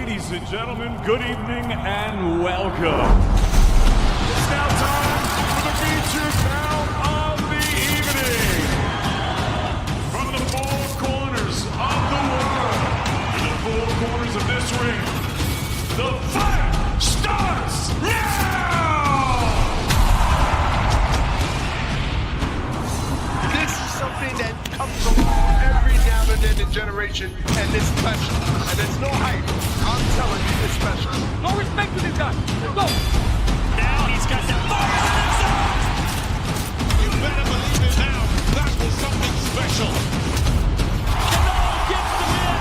Ladies and gentlemen, good evening and welcome. It's now time for the feature bout of the evening. From the four corners of the world, in the four corners of this ring, the fight starts now! This is something that comes along every now and then in generation, and it's special. And there's no hype. I'm telling you, it's special. No respect to this guy. Let's go. Now he's got that fire in himself. You better believe it now. That was something special. Canelo gets the win.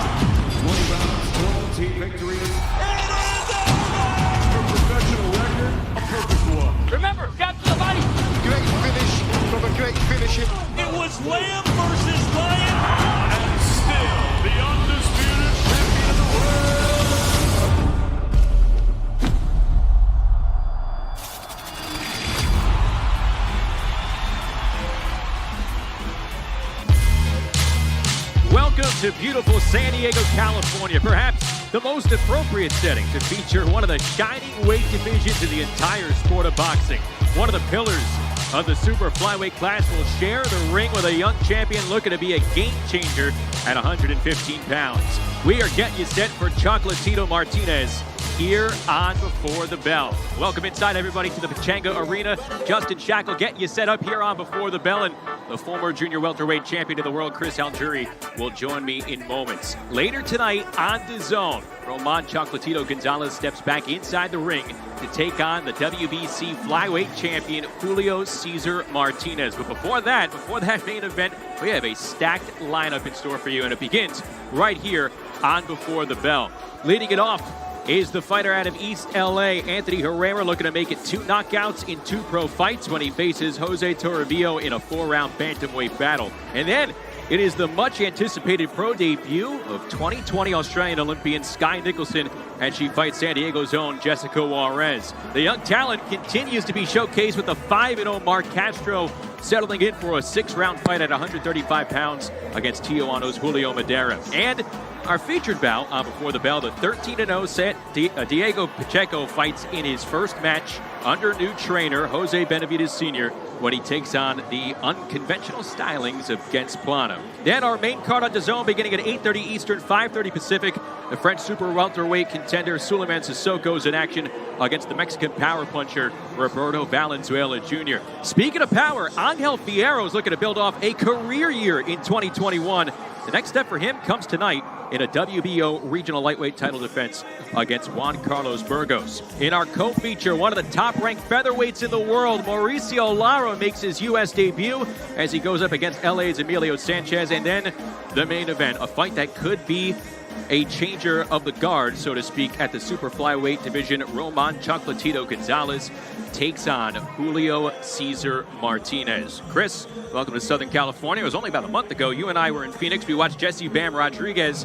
20 rounds, 12 team victories. It is over. Your professional record, a perfect one. Remember, capture the body. Great finish from a great finisher. It was Lamb versus Lion. And still the undisputed champion of the world. Welcome to beautiful San Diego, California, perhaps the most appropriate setting to feature one of the shining weight divisions in the entire sport of boxing. One of the pillars of the super flyweight class will share the ring with a young champion looking to be a game changer at 115 pounds. We are getting you set for Chocolatito Martinez here on Before the Bell. Welcome inside, everybody, to the Pacheco Arena. Justin Shackle getting you set up here on Before the Bell, and the former junior welterweight champion of the world, Chris Algieri, will join me in moments. Later tonight on Dazn, Roman Chocolatito Gonzalez steps back inside the ring to take on the WBC flyweight champion, Julio Cesar Martinez. But before that main event, we have a stacked lineup in store for you, and it begins right here on Before the Bell. Leading it off is the fighter out of East LA, Anthony Herrera, looking to make it 2 knockouts in 2 pro fights when he faces Jose Toribio in a 4-round bantamweight battle. And then it is the much anticipated pro debut of 2020 Australian Olympian Skye Nicholson as she fights San Diego's own Jessica Juarez. The young talent continues to be showcased with the 5-0 Mark Castro settling in for a 6-round fight at 135 pounds against Tijuana's Julio Madera. And our featured bout on Before the Bell, the 13-0 set, Diego Pacheco fights in his first match under new trainer Jose Benavidez Sr. when he takes on the unconventional stylings of Gens Plano. Then our main card on Dazn beginning at 8:30 Eastern, 5:30 Pacific. The French super welterweight contender Suleiman Sissoko is in action against the Mexican power puncher Roberto Valenzuela Jr. Speaking of power, Angel Fierro is looking to build off a career year in 2021. The next step for him comes tonight in a WBO regional lightweight title defense against Juan Carlos Burgos. In our co-feature, one of the top-ranked featherweights in the world, Mauricio Lara, makes his U.S. debut as he goes up against LA's Emilio Sanchez. And then the main event, a fight that could be a changer of the guard, so to speak, at the super flyweight division. Roman Chocolatito Gonzalez takes on Julio Cesar Martinez. Chris, welcome to Southern California. It was only about a month ago. You and I were in Phoenix. We watched Jesse Bam Rodriguez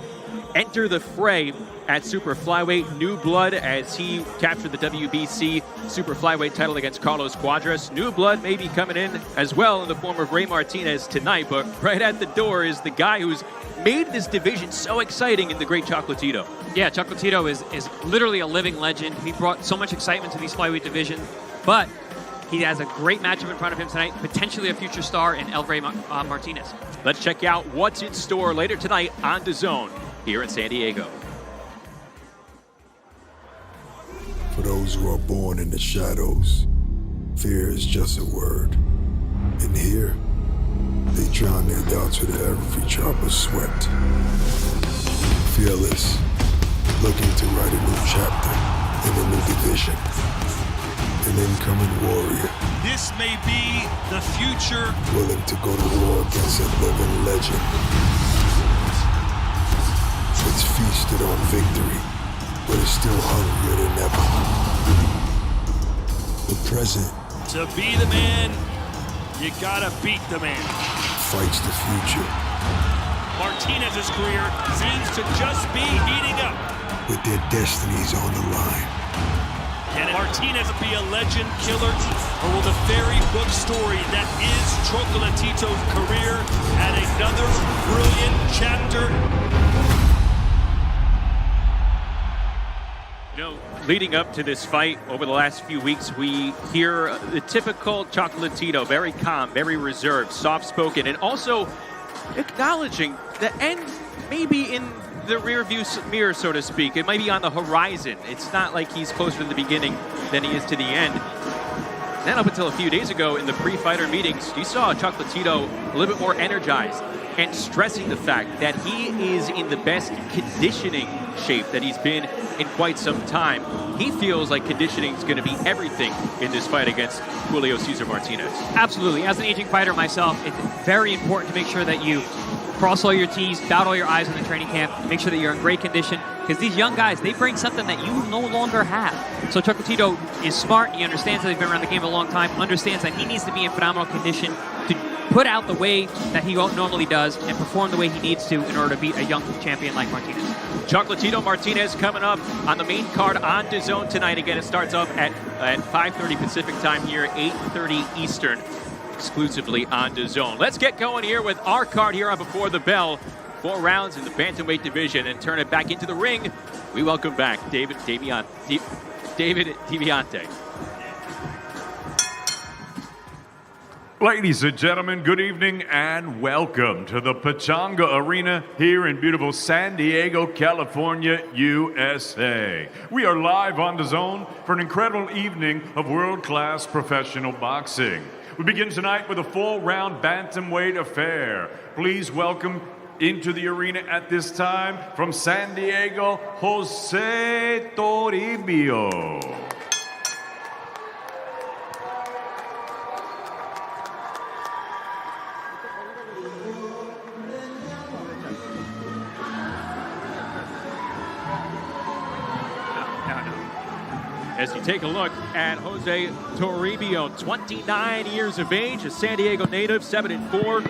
enter the fray at super flyweight, new blood, as he captured the WBC super flyweight title against Carlos Cuadras. New blood may be coming in as well in the form of Ray Martinez tonight, but right at the door is the guy who's made this division so exciting in the great Chocolatito. Yeah, Chocolatito is literally a living legend. He brought so much excitement to these flyweight division, but he has a great matchup in front of him tonight, potentially a future star in El Rey Martinez. Let's check out what's in store later tonight on Dazn here in San Diego. For those who are born in the shadows, fear is just a word. And here, they drown their doubts with every drop of sweat. Fearless, looking to write a new chapter in a new division. An incoming warrior. This may be the future. Willing to go to war against a living legend. It's feasted on victory, but it's still hungrier than ever. The present. To be the man, you gotta beat the man. Fights the future. Martinez's career seems to just be heating up. With their destinies on the line. Can Martinez be a legend killer, or will the fairy book story that is Chocolatito's career add another brilliant chapter? You know, leading up to this fight over the last few weeks, we hear the typical Chocolatito, very calm, very reserved, soft-spoken, and also acknowledging the end maybe in the rear-view mirror, so to speak. It might be on the horizon. It's not like he's closer to the beginning than he is to the end. Then up until a few days ago in the pre-fighter meetings, you saw Chocolatito a little bit more energized and stressing the fact that he is in the best conditioning shape that he's been in quite some time. He feels like conditioning is going to be everything in this fight against Julio Cesar Martinez. Absolutely. As an aging fighter myself, it's very important to make sure that you cross all your T's, dot all your I's in the training camp, make sure that you're in great condition, because these young guys, they bring something that you no longer have. So Chocolatito is smart. He understands that he's been around the game a long time, understands that he needs to be in phenomenal condition to put out the way that he normally does and perform the way he needs to in order to beat a young champion like Martinez. Chocolatito Martinez coming up on the main card on Dazn tonight. Again, it starts up at 5:30 Pacific time here, 8:30 Eastern, exclusively on Dazn. Let's get going here with our card here on Before the Bell. 4 rounds in the bantamweight division, and turn it back into the ring. We welcome back David Deviante. Ladies and gentlemen, good evening and welcome to the Pechanga Arena here in beautiful San Diego, California, USA. We are live on DAZN for an incredible evening of world-class professional boxing. We begin tonight with a full-round bantamweight affair. Please welcome into the arena at this time from San Diego, Jose Toribio. As you take a look at Jose Toribio, 29 years of age, a San Diego native, 7-4,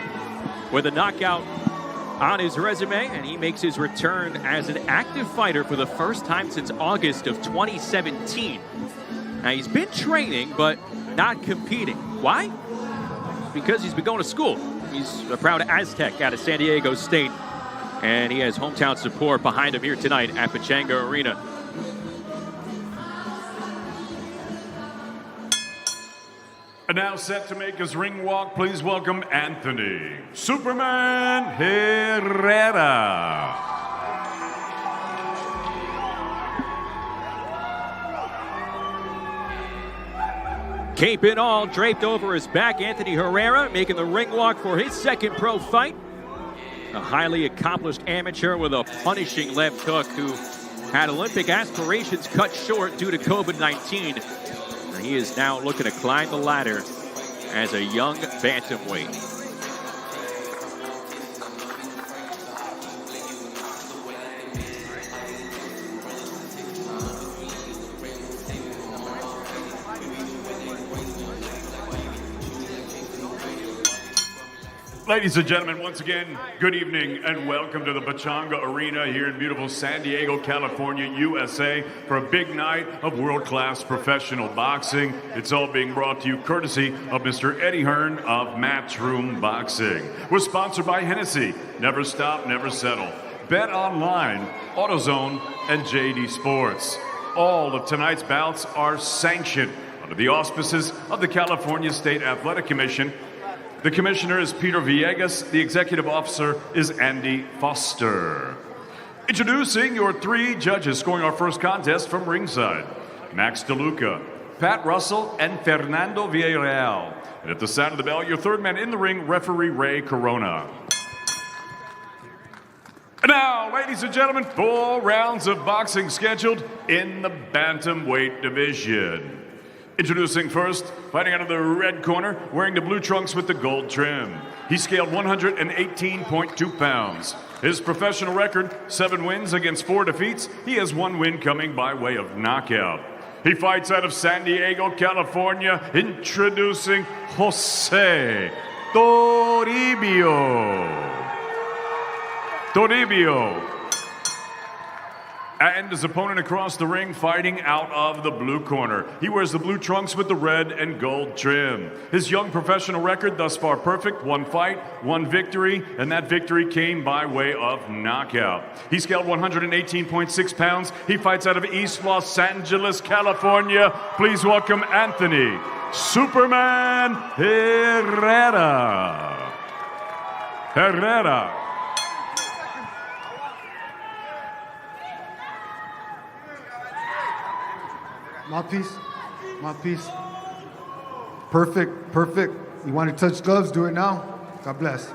with a knockout on his resume, and he makes his return as an active fighter for the first time since August of 2017. Now, he's been training, but not competing. Why? Because he's been going to school. He's a proud Aztec out of San Diego State, and he has hometown support behind him here tonight at Pechanga Arena. And now set to make his ring walk, please welcome Anthony Superman Herrera. Cape and all draped over his back, Anthony Herrera making the ring walk for his second pro fight. A highly accomplished amateur with a punishing left hook who had Olympic aspirations cut short due to COVID-19. He is now looking to climb the ladder as a young bantamweight. Ladies and gentlemen, once again, good evening and welcome to the Pechanga Arena here in beautiful San Diego, California, USA for a big night of world-class professional boxing. It's all being brought to you courtesy of Mr. Eddie Hearn of Matchroom Boxing. We're sponsored by Hennessy, Never Stop, Never Settle, Bet Online, AutoZone, and JD Sports. All of tonight's bouts are sanctioned under the auspices of the California State Athletic Commission. The commissioner is Peter Villegas. The executive officer is Andy Foster. Introducing your 3 judges scoring our first contest from ringside: Max DeLuca, Pat Russell, and Fernando Villarreal. And at the sound of the bell, your third man in the ring, referee Ray Corona. And now, ladies and gentlemen, 4 rounds of boxing scheduled in the bantamweight division. Introducing first, fighting out of the red corner, wearing the blue trunks with the gold trim. He scaled 118.2 pounds. His professional record, 7 wins against 4 defeats. He has 1 win coming by way of knockout. He fights out of San Diego, California, introducing Jose Toribio. Toribio. And his opponent across the ring fighting out of the blue corner. He wears the blue trunks with the red and gold trim. His young professional record thus far perfect, 1 fight, 1 victory, and that victory came by way of knockout. He scaled 118.6 pounds. He fights out of East Los Angeles, California. Please welcome Anthony Superman Herrera. Herrera. Mouthpiece. Perfect, perfect. You want to touch gloves, do it now. God bless.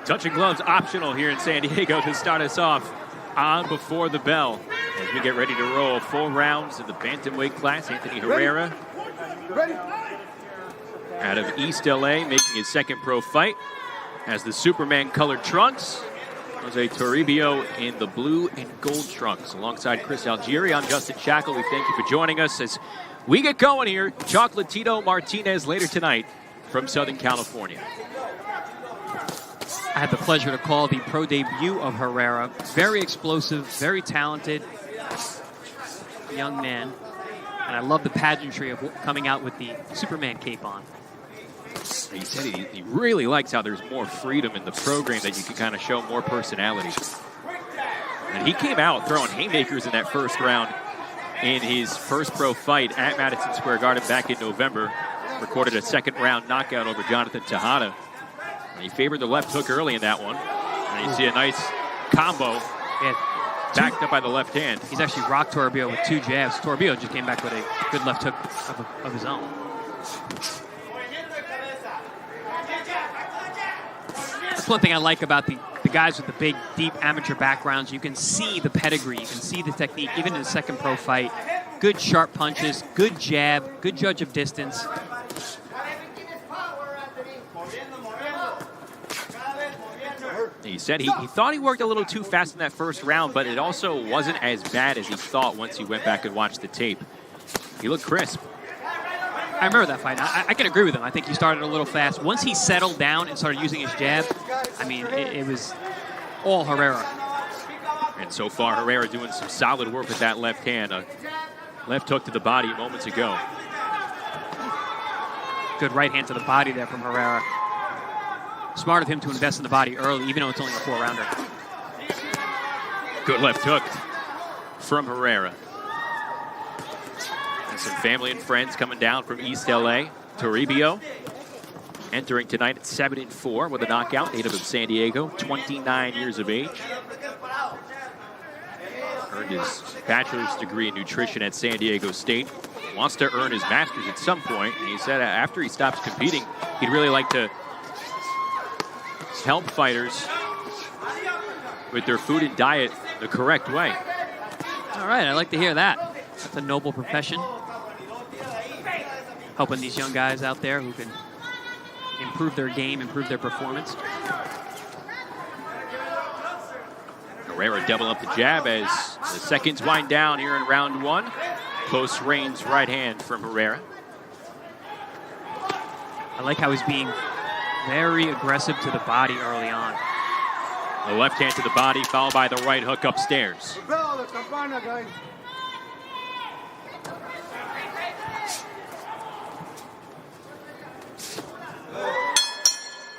Touching gloves optional here in San Diego to start us off on Before the Bell. As we get ready to roll 4 rounds of the bantamweight class, Anthony Herrera. Ready. Out of East LA, making his second pro fight, has the Superman colored trunks. Jose Toribio in the blue and gold trunks. Alongside Chris Algieri, I'm Justin Shackle. We thank you for joining us as we get going here. Chocolatito Martinez later tonight from Southern California. I had the pleasure to call the pro debut of Herrera. Very explosive, very talented young man. And I love the pageantry of coming out with the Superman cape on. He said he really likes how there's more freedom in the program, that you can kind of show more personality. And he came out throwing haymakers in that first round in his first pro fight at Madison Square Garden back in November. Recorded a second round knockout over Jonathan Tejada. And he favored the left hook early in that one. And you see a nice combo. Yeah. Backed up by the left hand. He's actually rocked Toribio with 2 jabs. Toribio just came back with a good left hook of his own. That's one thing I like about the guys with the big, deep amateur backgrounds. You can see the pedigree. You can see the technique, even in the second pro fight. Good sharp punches, good jab, good judge of distance. He said he thought he worked a little too fast in that first round, but it also wasn't as bad as he thought once he went back and watched the tape. He looked crisp. I remember that fight. I can agree with him. I think he started a little fast. Once he settled down and started using his jab, I mean, it was all Herrera. And so far, Herrera doing some solid work with that left hand. A left hook to the body moments ago. Good right hand to the body there from Herrera. Smart of him to invest in the body early, even though it's only a 4-rounder. Good left hook from Herrera. And some family and friends coming down from East LA. Toribio entering tonight at 7-4 with a knockout. Native of San Diego, 29 years of age. Earned his bachelor's degree in nutrition at San Diego State. Wants to earn his master's at some point. And he said after he stops competing, he'd really like to help fighters with their food and diet the correct way. All right, I like to hear that. That's a noble profession. Helping these young guys out there who can improve their game, improve their performance. Herrera double up the jab as the seconds wind down here in round 1. Close range right hand from Herrera. I like how he's being very aggressive to the body early on. The left hand to the body, followed by the right hook upstairs.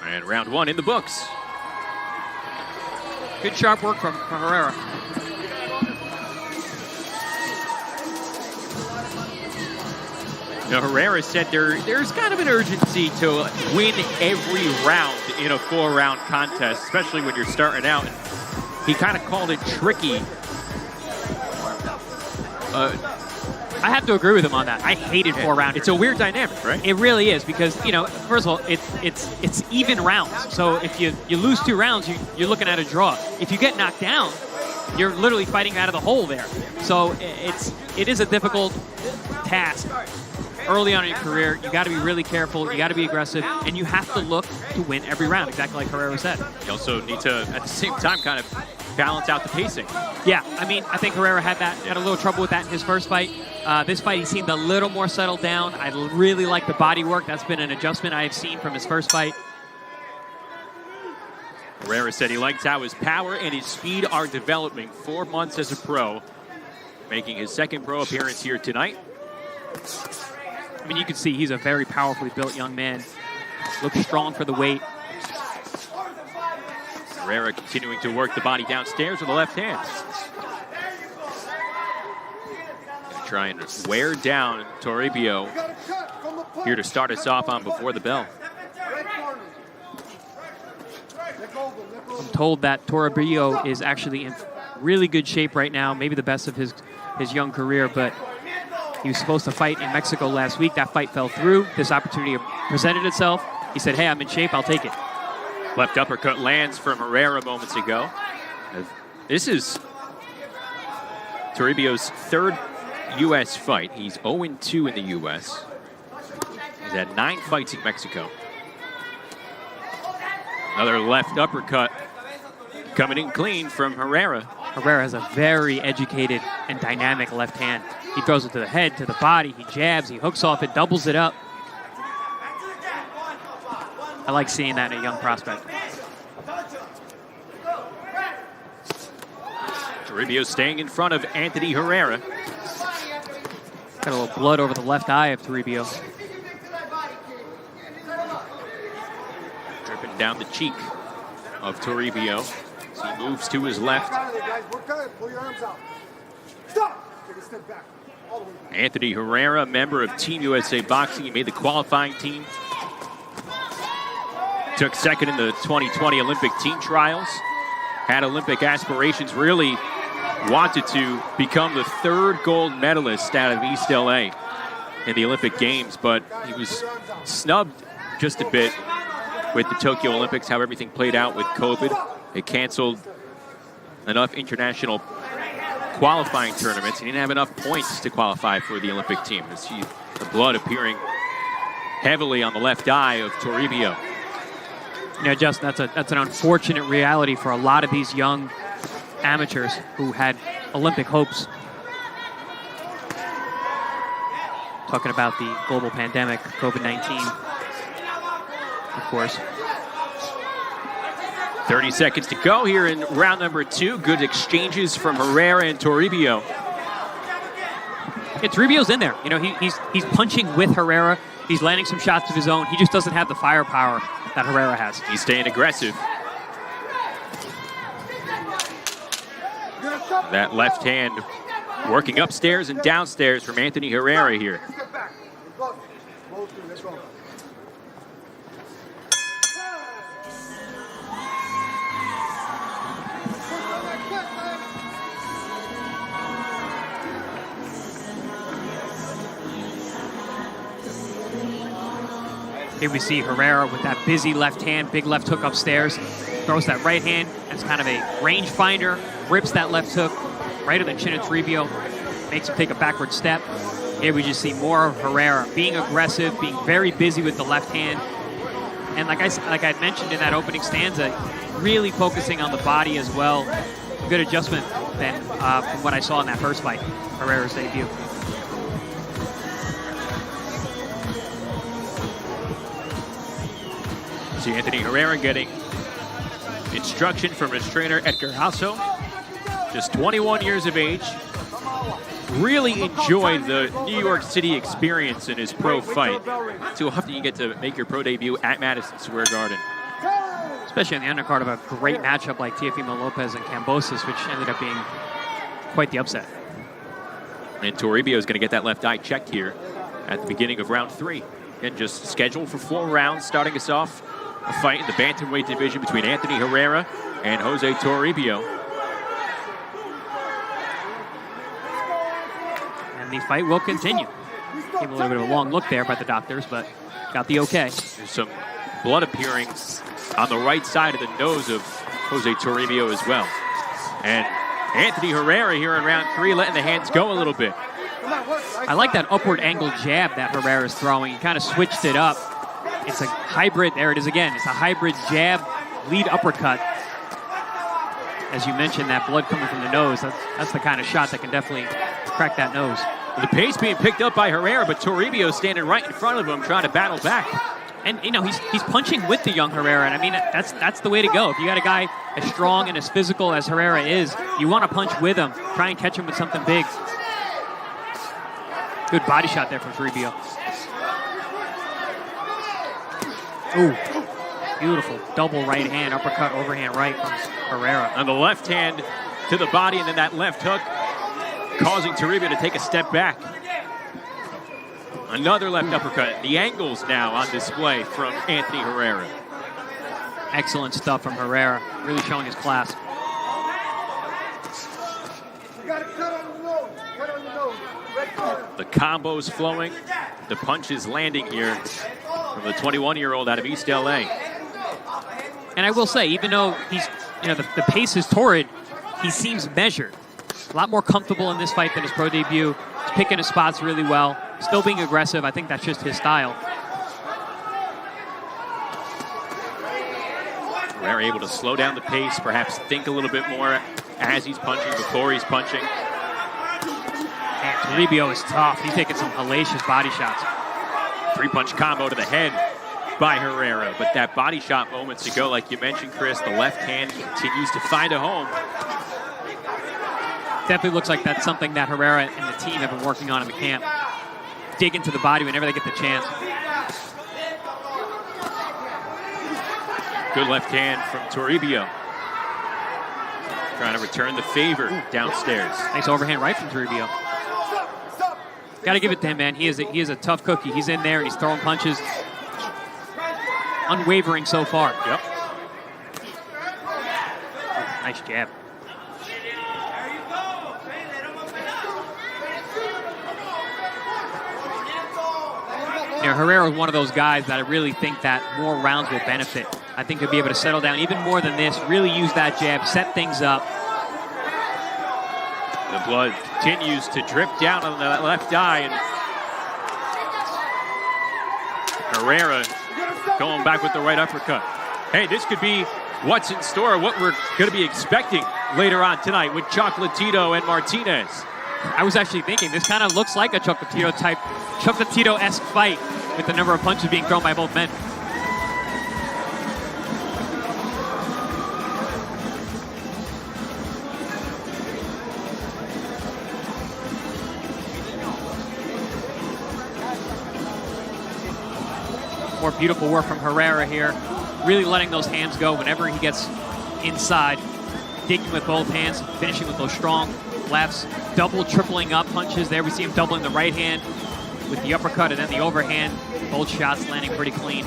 And round 1 in the books. Good sharp work from Herrera. Now, Herrera said there's kind of an urgency to win every round in a 4-round contest, especially when you're starting out. And he kind of called it tricky. I have to agree with him on that. I hated 4-rounders. It's a weird dynamic, right? It really is, because, you know, first of all, it's even rounds. So if you lose 2 rounds, you're looking at a draw. If you get knocked down, you're literally fighting out of the hole there. So it is a difficult task early on in your career, you got to be really careful, you got to be aggressive, and you have to look to win every round, exactly like Herrera said. You also need to, at the same time, kind of balance out the pacing. Yeah, I mean, I think Herrera had a little trouble with that in his first fight. This fight, he seemed a little more settled down. I really like the body work. That's been an adjustment I have seen from his first fight. Herrera said he likes how his power and his speed are developing. 4 months as a pro, making his second pro appearance here tonight. I mean, you can see he's a very powerfully built young man. Looks strong for the weight. Herrera continuing to work the body downstairs with the left hand. Gonna try and wear down Toribio here to start us off on Before the Bell. I'm told that Toribio is actually in really good shape right now, maybe the best of his young career, but he was supposed to fight in Mexico last week. That fight fell through. This opportunity presented itself. He said, hey, I'm in shape, I'll take it. Left uppercut lands from Herrera moments ago. This is Toribio's third U.S. fight. He's 0-2 in the U.S. He's had 9 fights in Mexico. Another left uppercut coming in clean from Herrera. Herrera has a very educated and dynamic left hand. He throws it to the head, to the body, he jabs, he hooks off it, doubles it up. I like seeing that in a young prospect. Toribio staying in front of Anthony Herrera. Got a little blood over the left eye of Toribio. Dripping down the cheek of Toribio as he moves to his left. Anthony Herrera, member of Team USA Boxing. He made the qualifying team. Took second in the 2020 Olympic team trials. Had Olympic aspirations, really wanted to become the third gold medalist out of East LA in the Olympic Games, but he was snubbed just a bit with the Tokyo Olympics, how everything played out with COVID. It canceled enough international qualifying tournaments. He didn't have enough points to qualify for the Olympic team. You see the blood appearing heavily on the left eye of Toribio. Yeah, Justin, that's an unfortunate reality for a lot of these young amateurs who had Olympic hopes. Talking about the global pandemic, COVID-19, of course. 30 seconds to go here in round number 2. Good exchanges from Herrera and Toribio. Yeah, Toribio's in there. You know, he's punching with Herrera. He's landing some shots of his own. He just doesn't have the firepower that Herrera has. He's staying aggressive. That left hand working upstairs and downstairs from Anthony Herrera here. Here we see Herrera with that busy left hand, big left hook upstairs, throws that right hand as kind of a range finder, rips that left hook right at the chin of Toribio, makes him take a backward step. Here we just see more of Herrera being aggressive, being very busy with the left hand. And like I mentioned in that opening stanza, really focusing on the body as well. Good adjustment then from what I saw in that first fight, Herrera's debut. See Anthony Herrera getting instruction from his trainer, Edgar Hasso. Just 21 years of age. Really enjoyed the New York City experience in his pro fight. Too often you get to make your pro debut at Madison Square Garden. Especially on the undercard of a great matchup like Teofimo Lopez and Cambosis, which ended up being quite the upset. And Toribio is going to get that left eye checked here at the beginning of round 3. And just scheduled for 4 rounds, starting us off a fight in the bantamweight division between Anthony Herrera and Jose Toribio. And the fight will continue. Gave a little bit of a long look there by the doctors, but got the okay. There's some blood appearing on the right side of the nose of Jose Toribio as well. And Anthony Herrera here in round 3 letting the hands go a little bit. I like that upward angle jab that Herrera's throwing. He kind of switched it up. It's a hybrid, there it is again. It's a hybrid jab, lead uppercut. As you mentioned, that blood coming from the nose, that's the kind of shot that can definitely crack that nose. The pace being picked up by Herrera, but Toribio standing right in front of him trying to battle back. And, you know, he's punching with the young Herrera, and I mean, that's the way to go. If you got a guy as strong and as physical as Herrera is, you want to punch with him, try and catch him with something big. Good body shot there from Toribio. Ooh, beautiful double right hand, uppercut, overhand right from Herrera. On the left hand to the body, and then that left hook causing Toribio to take a step back. Another left uppercut. The angles now on display from Anthony Herrera. Excellent stuff from Herrera, really showing his class. The combos flowing, the punches landing here from the 21-year-old out of East LA. And I will say, even though he's, you know, the pace is torrid, he seems measured. A lot more comfortable in this fight than his pro debut. He's picking his spots really well. Still being aggressive. I think that's just his style. Herrera able to slow down the pace, perhaps think a little bit more as he's punching, before he's punching. And Toribio is tough. He's taking some hellacious body shots. Three-punch combo to the head by Herrera. But that body shot moments ago, like you mentioned, Chris, the left hand continues to find a home. Definitely looks like that's something that Herrera and the team have been working on in the camp. Dig into the body whenever they get the chance. Good left hand from Toribio. Trying to return the favor downstairs. Nice overhand right from Toribio. Got to give it to him, man. He is a tough cookie. He's in there and he's throwing punches. Unwavering so far. Yep. Nice jab. You know, Herrera is one of those guys that I really think that more rounds will benefit. I think he'll be able to settle down even more than this, really use that jab, set things up. The blood continues to drip down on the left eye, and Herrera going back with the right uppercut. Hey, this could be what's in store, what we're going to be expecting later on tonight with Chocolatito and Martinez. I was actually thinking this kind of looks like a Chocolatito-esque fight with the number of punches being thrown by both men. More beautiful work from Herrera here. Really letting those hands go whenever he gets inside. Digging with both hands, finishing with those strong lefts. Double, tripling up punches there. We see him doubling the right hand with the uppercut and then the overhand. Both shots landing pretty clean.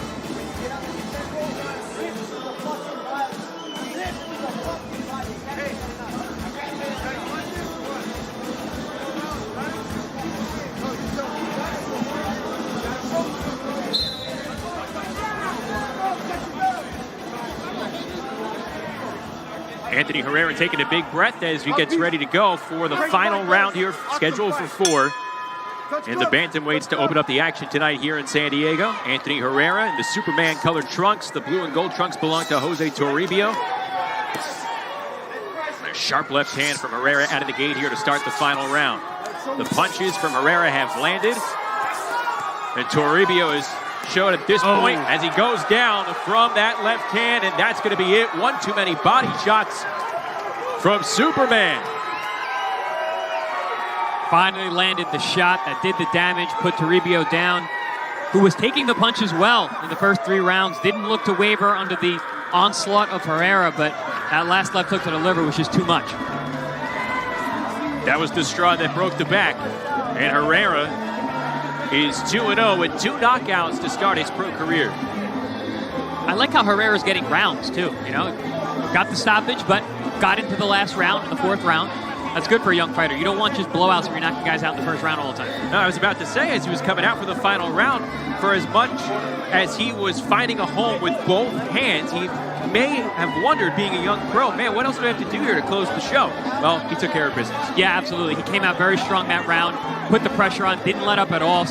Anthony Herrera taking a big breath as he gets ready to go for the final round here, scheduled for 4. And the bantamweights to open up the action tonight here in San Diego. Anthony Herrera in the Superman colored trunks. The blue and gold trunks belong to Jose Toribio. A sharp left hand from Herrera out of the gate here to start the final round. The punches from Herrera have landed. And Toribio is showed at this point as he goes down from that left hand, and that's going to be it. One too many body shots from Superman. Finally landed the shot that did the damage, put Toribio down, who was taking the punches well in the first 3 rounds. Didn't look to waver under the onslaught of Herrera, but that last left hook to the liver was just too much. That was the straw that broke the back, and Herrera is 2-0 with 2 knockouts to start his pro career. I like how Herrera's getting rounds too, you know. Got the stoppage, but got into the last round, in the 4th round. That's good for a young fighter. You don't want just blowouts where you're knocking guys out in the first round all the time. No, I was about to say, as he was coming out for the final round, for as much as he was finding a home with both hands, he may have wondered, being a young pro, man, what else do I have to do here to close the show? Well, he took care of business. Yeah, absolutely. He came out very strong that round, put the pressure on, didn't let up at all,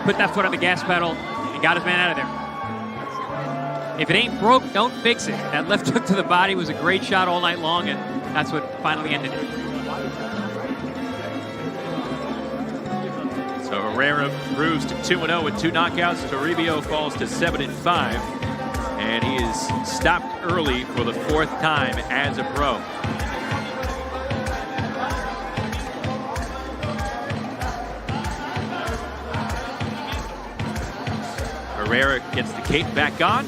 put that foot on the gas pedal, and got his man out of there. If it ain't broke, don't fix it. That left hook to the body was a great shot all night long, and that's what finally ended it. So Herrera moves to 2-0 with 2 knockouts. Toribio falls to 7-5. And he is stopped early for the 4th time as a pro. Herrera gets the cape back on.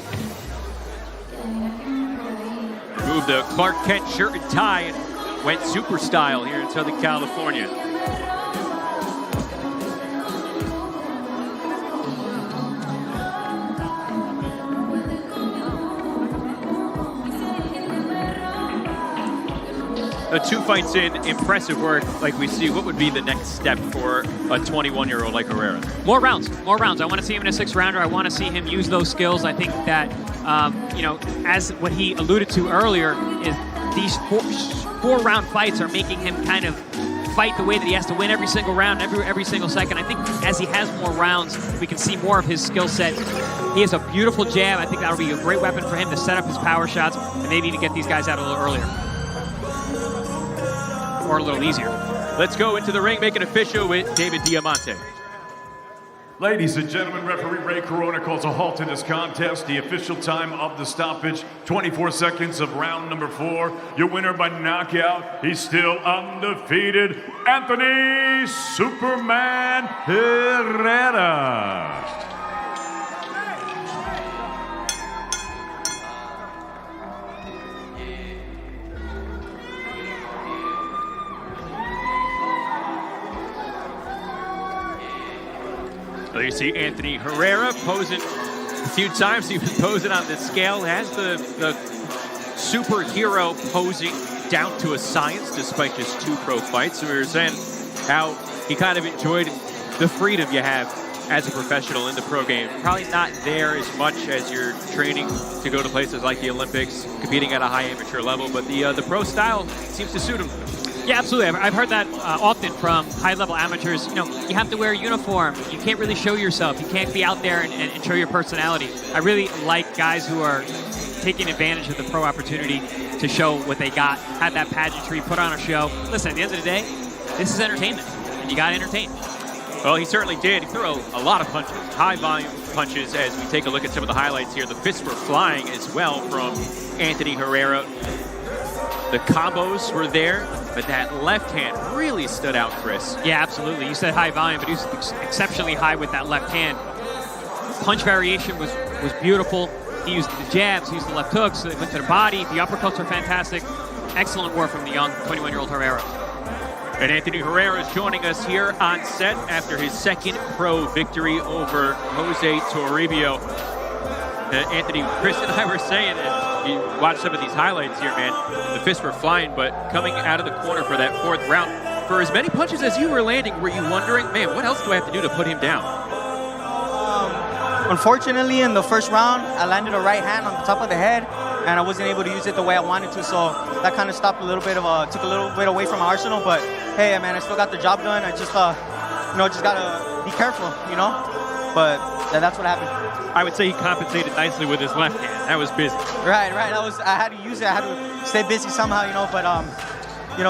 Removed the Clark Kent shirt and tie and went super style here in Southern California. The 2 fights in, impressive work like we see. What would be the next step for a 21-year-old like Herrera? More rounds. I want to see him in a 6-rounder. I want to see him use those skills. I think that, as what he alluded to earlier, is these 4-round fights are making him kind of fight the way that he has to win every single round, every single second. I think as he has more rounds, we can see more of his skill set. He has a beautiful jab. I think that'll be a great weapon for him to set up his power shots and maybe even get these guys out a little earlier. Or a little easier. Let's go into the ring, make it official with David Diamante. Ladies and gentlemen, referee Ray Corona calls a halt to this contest. The official time of the stoppage, 24 seconds of round number 4. Your winner by knockout, he's still undefeated, Anthony Superman Herrera. So you see Anthony Herrera posing a few times. He was posing on the scale. Has the superhero posing down to a science despite just 2 pro fights. So we were saying how he kind of enjoyed the freedom you have as a professional in the pro game. Probably not there as much as you're training to go to places like the Olympics, competing at a high amateur level, but the pro style seems to suit him. Yeah, absolutely. I've heard that often from high-level amateurs. You have to wear a uniform. You can't really show yourself. You can't be out there and show your personality. I really like guys who are taking advantage of the pro opportunity to show what they got, have that pageantry, put on a show. Listen, at the end of the day, this is entertainment, and you got to entertain. Well, he certainly did. He threw a lot of punches, high-volume punches, as we take a look at some of the highlights here. The fists were flying as well from Anthony Herrera. The combos were there, but that left hand really stood out, Chris. Yeah, absolutely. You said high volume, but he was exceptionally high with that left hand. Punch variation was beautiful. He used the jabs, he used the left hooks, it went to the body. The uppercuts are fantastic. Excellent work from the young 21-year-old Herrera. And Anthony Herrera is joining us here on set after his 2nd pro victory over Jose Toribio. Anthony, Chris and I were saying that you watch some of these highlights here, man. The fists were flying, but coming out of the corner for that 4th round, for as many punches as you were landing, were you wondering, man, what else do I have to do to put him down? Unfortunately, in the 1st round, I landed a right hand on the top of the head, and I wasn't able to use it the way I wanted to, so that kind of stopped a little bit took a little bit away from my arsenal, but hey, man, I still got the job done. I just, just gotta be careful, but that's what happened. I would say he compensated nicely with his left hand. That was busy. Right. I had to use it. I had to stay busy somehow, but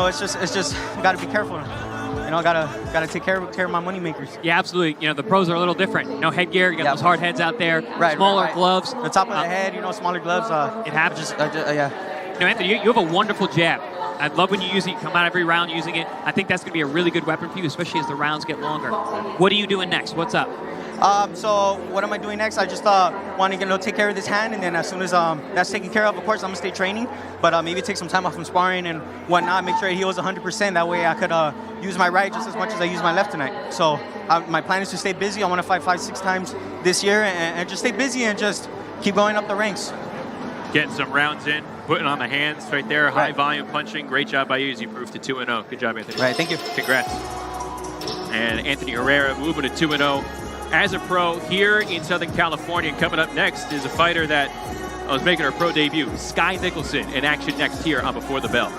it's just got to be careful. Gotta take care of my money makers. Yeah, absolutely. The pros are a little different. Headgear, you got those hard heads out there. Right. Smaller gloves. The top of the head, smaller gloves. It happens. Yeah. Anthony, you have a wonderful jab. I love when you use it. You come out every round using it. I think that's going to be a really good weapon for you, especially as the rounds get longer. What are you doing next? What's up? So what am I doing next? I just want to take care of this hand, and then as soon as that's taken care of course, I'm going to stay training, but maybe take some time off from sparring and whatnot, make sure it heals 100%. That way I could use my right just as much as I use my left tonight. So my plan is to stay busy. I want to fight 5-6 times this year and just stay busy and just keep going up the ranks. Getting some rounds in, putting on the hands right there, high volume punching. Great job by you as you proved to 2-0. Good job, Anthony. Right, thank you. Congrats. And Anthony Herrera moving to 2-0. As a pro here in Southern California. And coming up next is a fighter that was making her pro debut. Skye Nicholson in action next here on Before the Bell.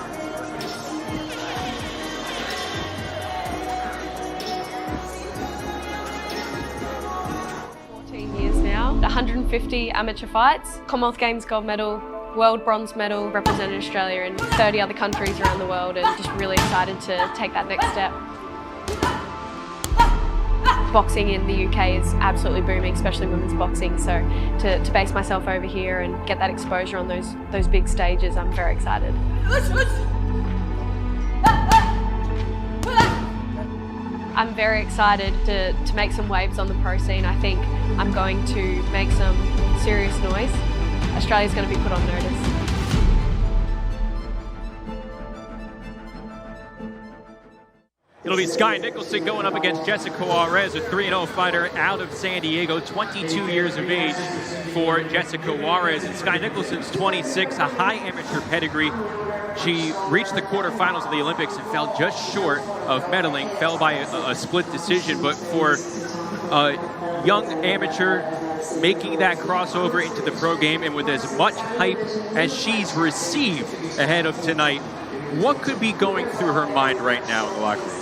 Now, 150 amateur fights, Commonwealth Games gold medal, world bronze medal, represented Australia in 30 other countries around the world, and just really excited to take that next step. Boxing in the UK is absolutely booming, especially women's boxing, so to base myself over here and get that exposure on those big stages, I'm very excited. I'm very excited to make some waves on the pro scene. I think I'm going to make some serious noise. Australia's going to be put on notice. It'll be Skye Nicholson going up against Jessica Juarez, a 3-0 fighter out of San Diego, 22 years of age for Jessica Juarez. And Skye Nicholson's 26, a high amateur pedigree. She reached the quarterfinals of the Olympics and fell just short of medaling, fell by a split decision. But for a young amateur making that crossover into the pro game and with as much hype as she's received ahead of tonight, what could be going through her mind right now in the locker room?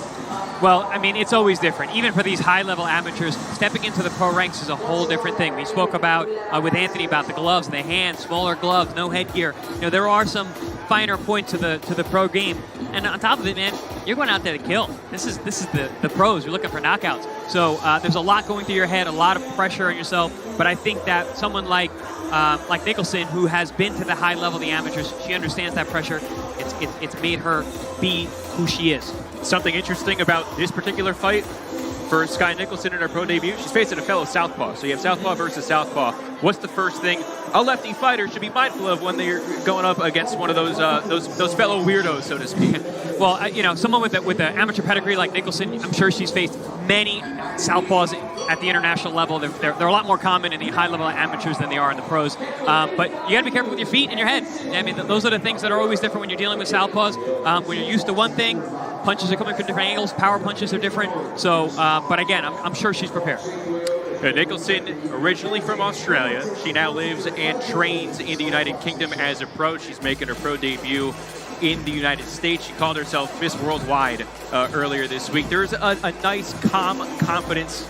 Well, I mean, it's always different. Even for these high-level amateurs, stepping into the pro ranks is a whole different thing. We spoke about, with Anthony, about the gloves, the hands, smaller gloves, no headgear. You know, there are some finer points to the pro game. And on top of it, man, you're going out there to kill. This is the pros. You're looking for knockouts. So there's a lot going through your head, a lot of pressure on yourself. But I think that someone like Nicholson, who has been to the high level of the amateurs, she understands that pressure. It's made her be who she is. Something interesting about this particular fight for Skye Nicholson in her pro debut, she's facing a fellow Southpaw. So you have Southpaw versus Southpaw. What's the first thing a lefty fighter should be mindful of when they're going up against one of those fellow weirdos, so to speak? Well, you know, someone with an amateur pedigree like Nicholson, I'm sure she's faced many Southpaws at the international level. They're a lot more common in the high-level amateurs than they are in the pros. But you got to be careful with your feet and your head. I mean, those are the things that are always different when you're dealing with Southpaws. When you're used to one thing, punches are coming from different angles, power punches are different. So, but again, I'm sure she's prepared. Nicholson, originally from Australia, she now lives and trains in the United Kingdom as a pro. She's making her pro debut in the United States. She called herself Miss Worldwide earlier this week. There's a nice, calm confidence.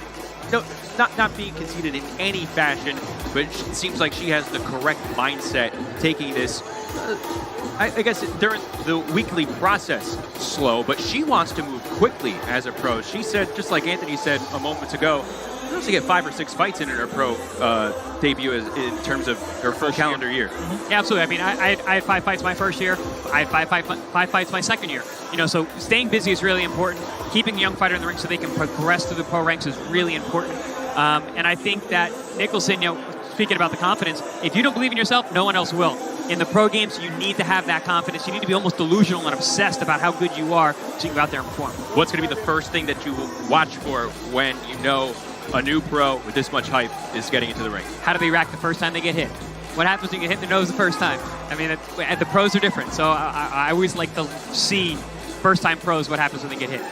No, not being conceited in any fashion, but it seems like she has the correct mindset taking this. I guess during the weekly process, slow, but she wants to move quickly as a pro. She said, just like Anthony said a moment ago, she wants to get 5 or 6 fights in her pro debut in terms of her full calendar year. Mm-hmm. Yeah, absolutely. I mean, I had 5 fights my first year. I had five fights my second year. You know, so staying busy is really important. Keeping a young fighter in the ring so they can progress through the pro ranks is really important. And I think that Nicholson, you know, speaking about the confidence, if you don't believe in yourself, no one else will. In the pro games, you need to have that confidence. You need to be almost delusional and obsessed about how good you are so you can go out there and perform. What's going to be the first thing that you will watch for when you know a new pro with this much hype is getting into the ring? How do they react the first time they get hit? What happens when you get hit in the nose the first time? I mean, the pros are different, so I always like to see first-time pros what happens when they get hit.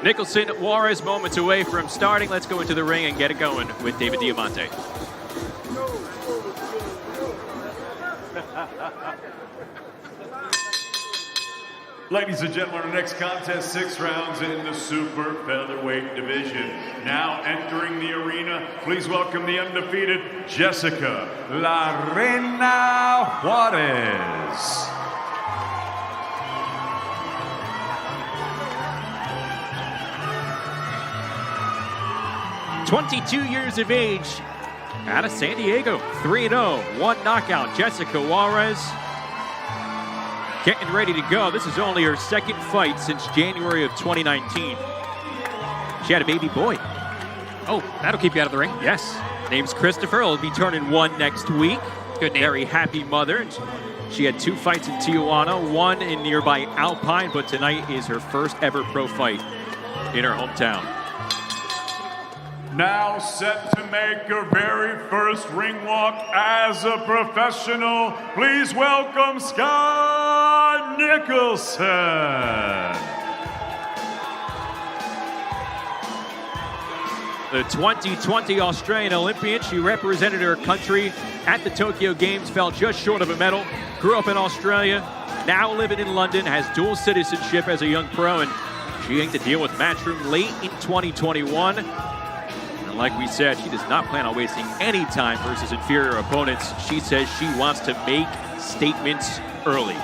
Nicholson, Juarez moments away from starting. Let's go into the ring and get it going with David Diamante. Ladies and gentlemen, our next contest, 6 rounds in the super featherweight division. Now entering the arena, please welcome the undefeated Jessica La Reina Juarez. "22 years of age, out of San Diego, 3-0, 1 knockout. Jessica Juarez getting ready to go. This is only her second fight since January of 2019. She had a baby boy. Oh, that'll keep you out of the ring. Yes. Name's Christopher. He'll be turning 1 next week. Good name. Very happy mother. She had 2 fights in Tijuana, 1 in nearby Alpine, but tonight is her first ever pro fight in her hometown. Now set to make her very first ring walk as a professional, please welcome Skye Nicholson. the 2020 Australian Olympian. She represented her country at the Tokyo Games, fell just short of a medal. Grew up in Australia, now living in London, has dual citizenship as a young pro, and she inked a deal with Matchroom late in 2021. And like we said, she does not plan on wasting any time versus inferior opponents. She says she wants to make statements early.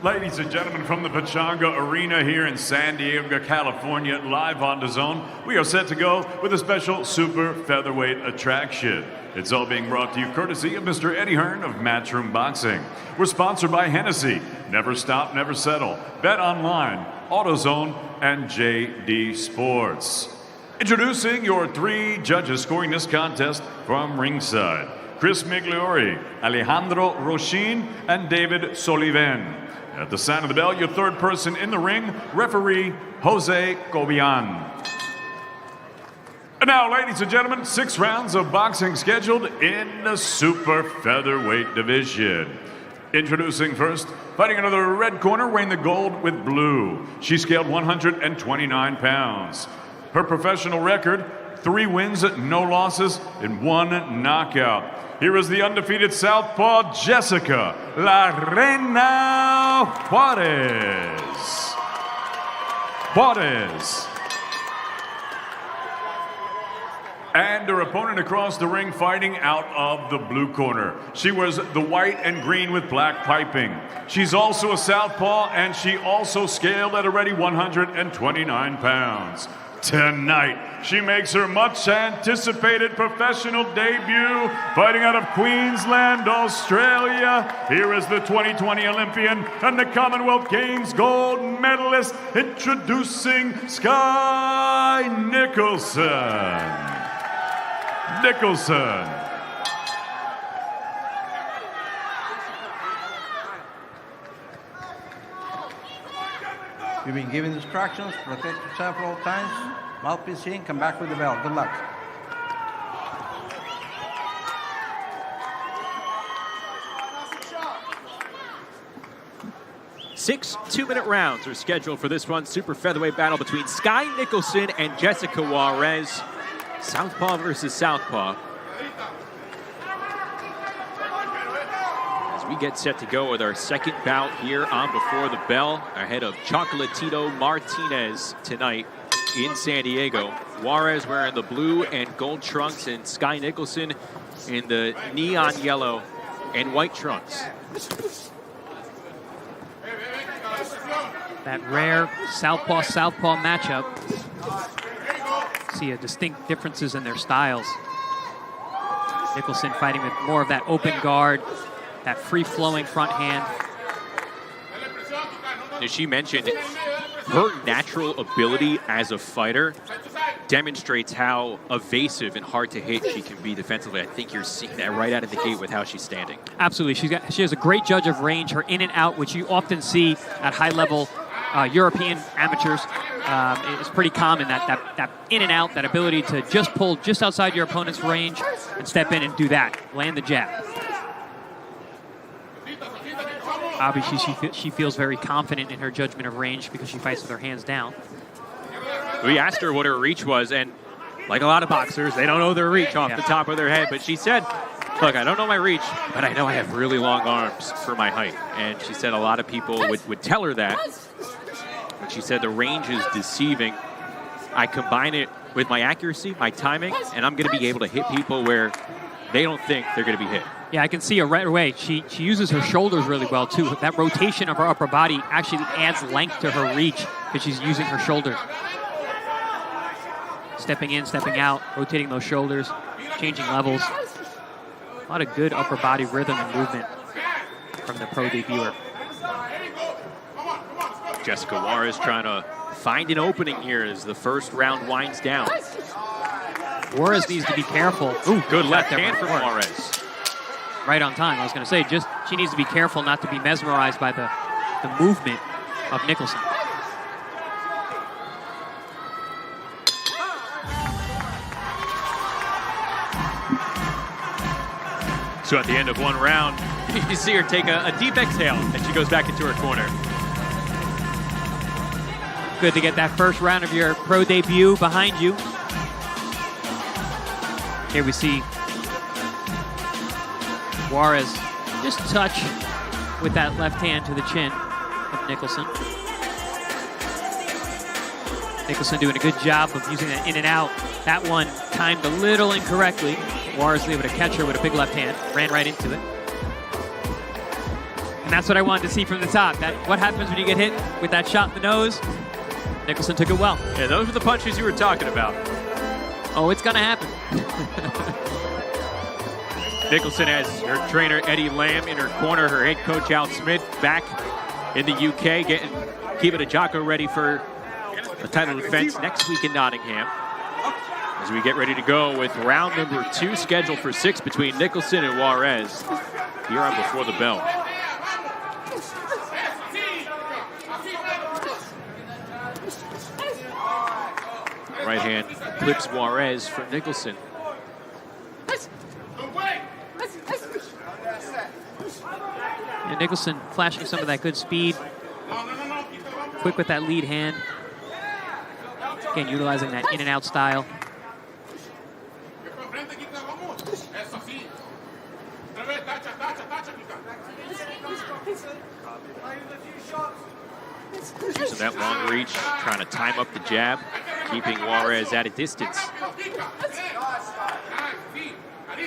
Ladies and gentlemen, from the Pechanga Arena here in San Diego, California, live on Dazn, we are set to go with a special super featherweight attraction. It's all being brought to you courtesy of Mr. Eddie Hearn of Matchroom Boxing. We're sponsored by Hennessy, Never Stop, Never Settle, Bet Online, AutoZone, and JD Sports. Introducing your 3 judges scoring this contest from ringside: Chris Migliori, Alejandro Rochin, and David Soliven. At the sound of the bell, your third person in the ring, referee Jose Cobian. And now, ladies and gentlemen, 6 rounds of boxing scheduled in the super featherweight division. Introducing first, fighting under the red corner, weighing the gold with blue. She scaled 129 pounds. Her professional record, 3 wins, no losses, and 1 knockout. Here is the undefeated Southpaw, Jessica La Reina Juarez. And her opponent across the ring, fighting out of the blue corner. She wears the white and green with black piping. She's also a Southpaw, and she also scaled at already 129 pounds. Tonight, she makes her much-anticipated professional debut, fighting out of Queensland, Australia. Here is the 2020 Olympian and the Commonwealth Games gold medalist, introducing Skye Nicholson. You've been given instructions, protect yourself at all times, mouthpiece in, come back with the bell. Good luck. Six 2-minute rounds are scheduled for this one. Super featherweight battle between Skye Nicholson and Jessica Juarez. Southpaw versus Southpaw. We get set to go with our second bout here on Before the Bell, ahead of Chocolatito Martinez tonight in San Diego. Juarez wearing the blue and gold trunks, and Skye Nicholson in the neon yellow and white trunks. That rare Southpaw matchup. See distinct differences in their styles. Nicholson fighting with more of that open guard, that free-flowing front hand. As she mentioned, her natural ability as a fighter demonstrates how evasive and hard to hit she can be defensively. I think you're seeing that right out of the gate with how she's standing. Absolutely. She has a great judge of range. Her in and out, which you often see at high-level European amateurs, is pretty common. That in and out, that ability to just pull just outside your opponent's range and step in and do that, land the jab. Obviously, she feels very confident in her judgment of range because she fights with her hands down. We asked her what her reach was, and like a lot of boxers, they don't know their reach off the top of their head. But she said, look, I don't know my reach, but I know I have really long arms for my height. And she said a lot of people would tell her that. But she said the range is deceiving. I combine it with my accuracy, my timing, and I'm going to be able to hit people where they don't think they're going to be hit. Yeah, I can see her right away. She uses her shoulders really well, too. That rotation of her upper body actually adds length to her reach because she's using her shoulders. Stepping in, stepping out, rotating those shoulders, changing levels. A lot of good upper body rhythm and movement from the pro debuter. Jessica Juarez trying to find an opening here as the first round winds down. Juarez needs to be careful. Ooh, good left hand from Juarez. Right on time. I was going to say, she needs to be careful not to be mesmerized by the movement of Nicholson. So at the end of one round, You see her take a deep exhale as she goes back into her corner. Good to get that first round of your pro debut behind you. Here we see Juarez just touch with that left hand to the chin of Nicholson. Nicholson doing a good job of using that in and out. That one timed a little incorrectly. Juarez was able to catch her with a big left hand, ran right into it. And that's what I wanted to see from the top. What happens when you get hit with that shot in the nose? Nicholson took it well. Yeah, those were the punches you were talking about. Oh, it's gonna happen. Nicholson has her trainer Eddie Lamb in her corner, her head coach Al Smith back in the UK, keeping a Jocko ready for the title defense next week in Nottingham. As we get ready to go with round number 2 scheduled for 6 between Nicholson and Juarez here on Before the Bell. Right hand clips Juarez for Nicholson. And Nicholson flashing some of that good speed. Quick with that lead hand. Again, utilizing that in and out style. Using that long reach, trying to time up the jab, keeping Juarez at a distance.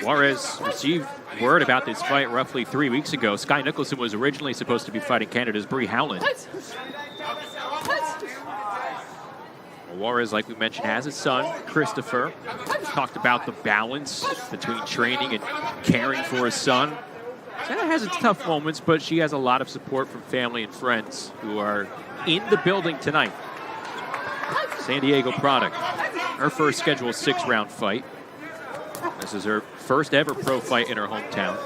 Juarez received word about this fight roughly 3 weeks ago. Skye Nicholson was originally supposed to be fighting Canada's Brie Howland. Juarez, like we mentioned, has a son, Christopher. Talked about the balance between training and caring for his son. Jenna has its tough moments, but she has a lot of support from family and friends who are in the building tonight. San Diego product. Her first scheduled 6-round fight. This is her first ever pro fight in her hometown.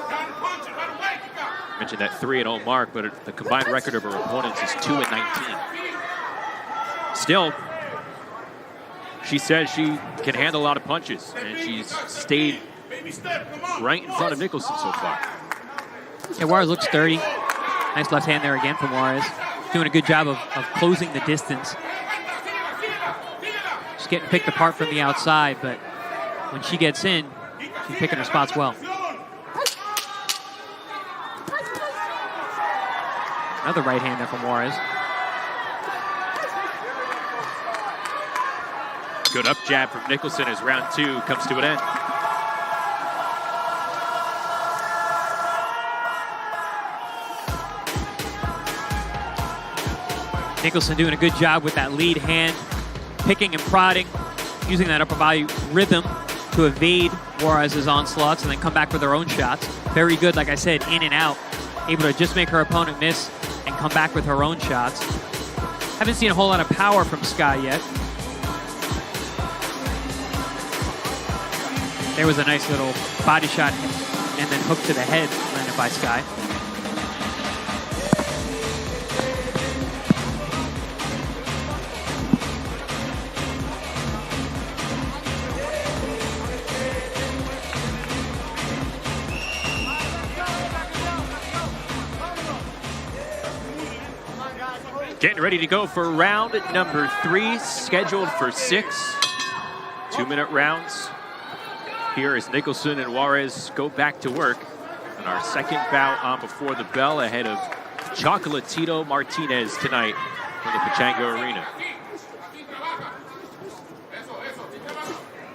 Mentioned that 3-0 mark, but the combined record of her opponents is 2-19. Still, she says she can handle a lot of punches, and she's stayed right in front of Nicholson so far. Yeah, Juarez looks sturdy. Nice left hand there again from Juarez. Doing a good job of closing the distance. She's getting picked apart from the outside, but when she gets in, she's picking her spots well. Another right hander from Juarez. Good up jab from Nicholson as round 2 comes to an end. Nicholson doing a good job with that lead hand, picking and prodding, using that upper body rhythm to evade Juarez's onslaughts and then come back with her own shots. Very good, like I said, in and out. Able to just make her opponent miss and come back with her own shots. Haven't seen a whole lot of power from Skye yet. There was a nice little body shot and then hook to the head landed by Skye. Getting ready to go for round number 3, scheduled for 6 2-minute rounds. Here as Nicholson and Juarez go back to work on our second bout on Before the Bell ahead of Chocolatito Martinez tonight from the Pacheco Arena.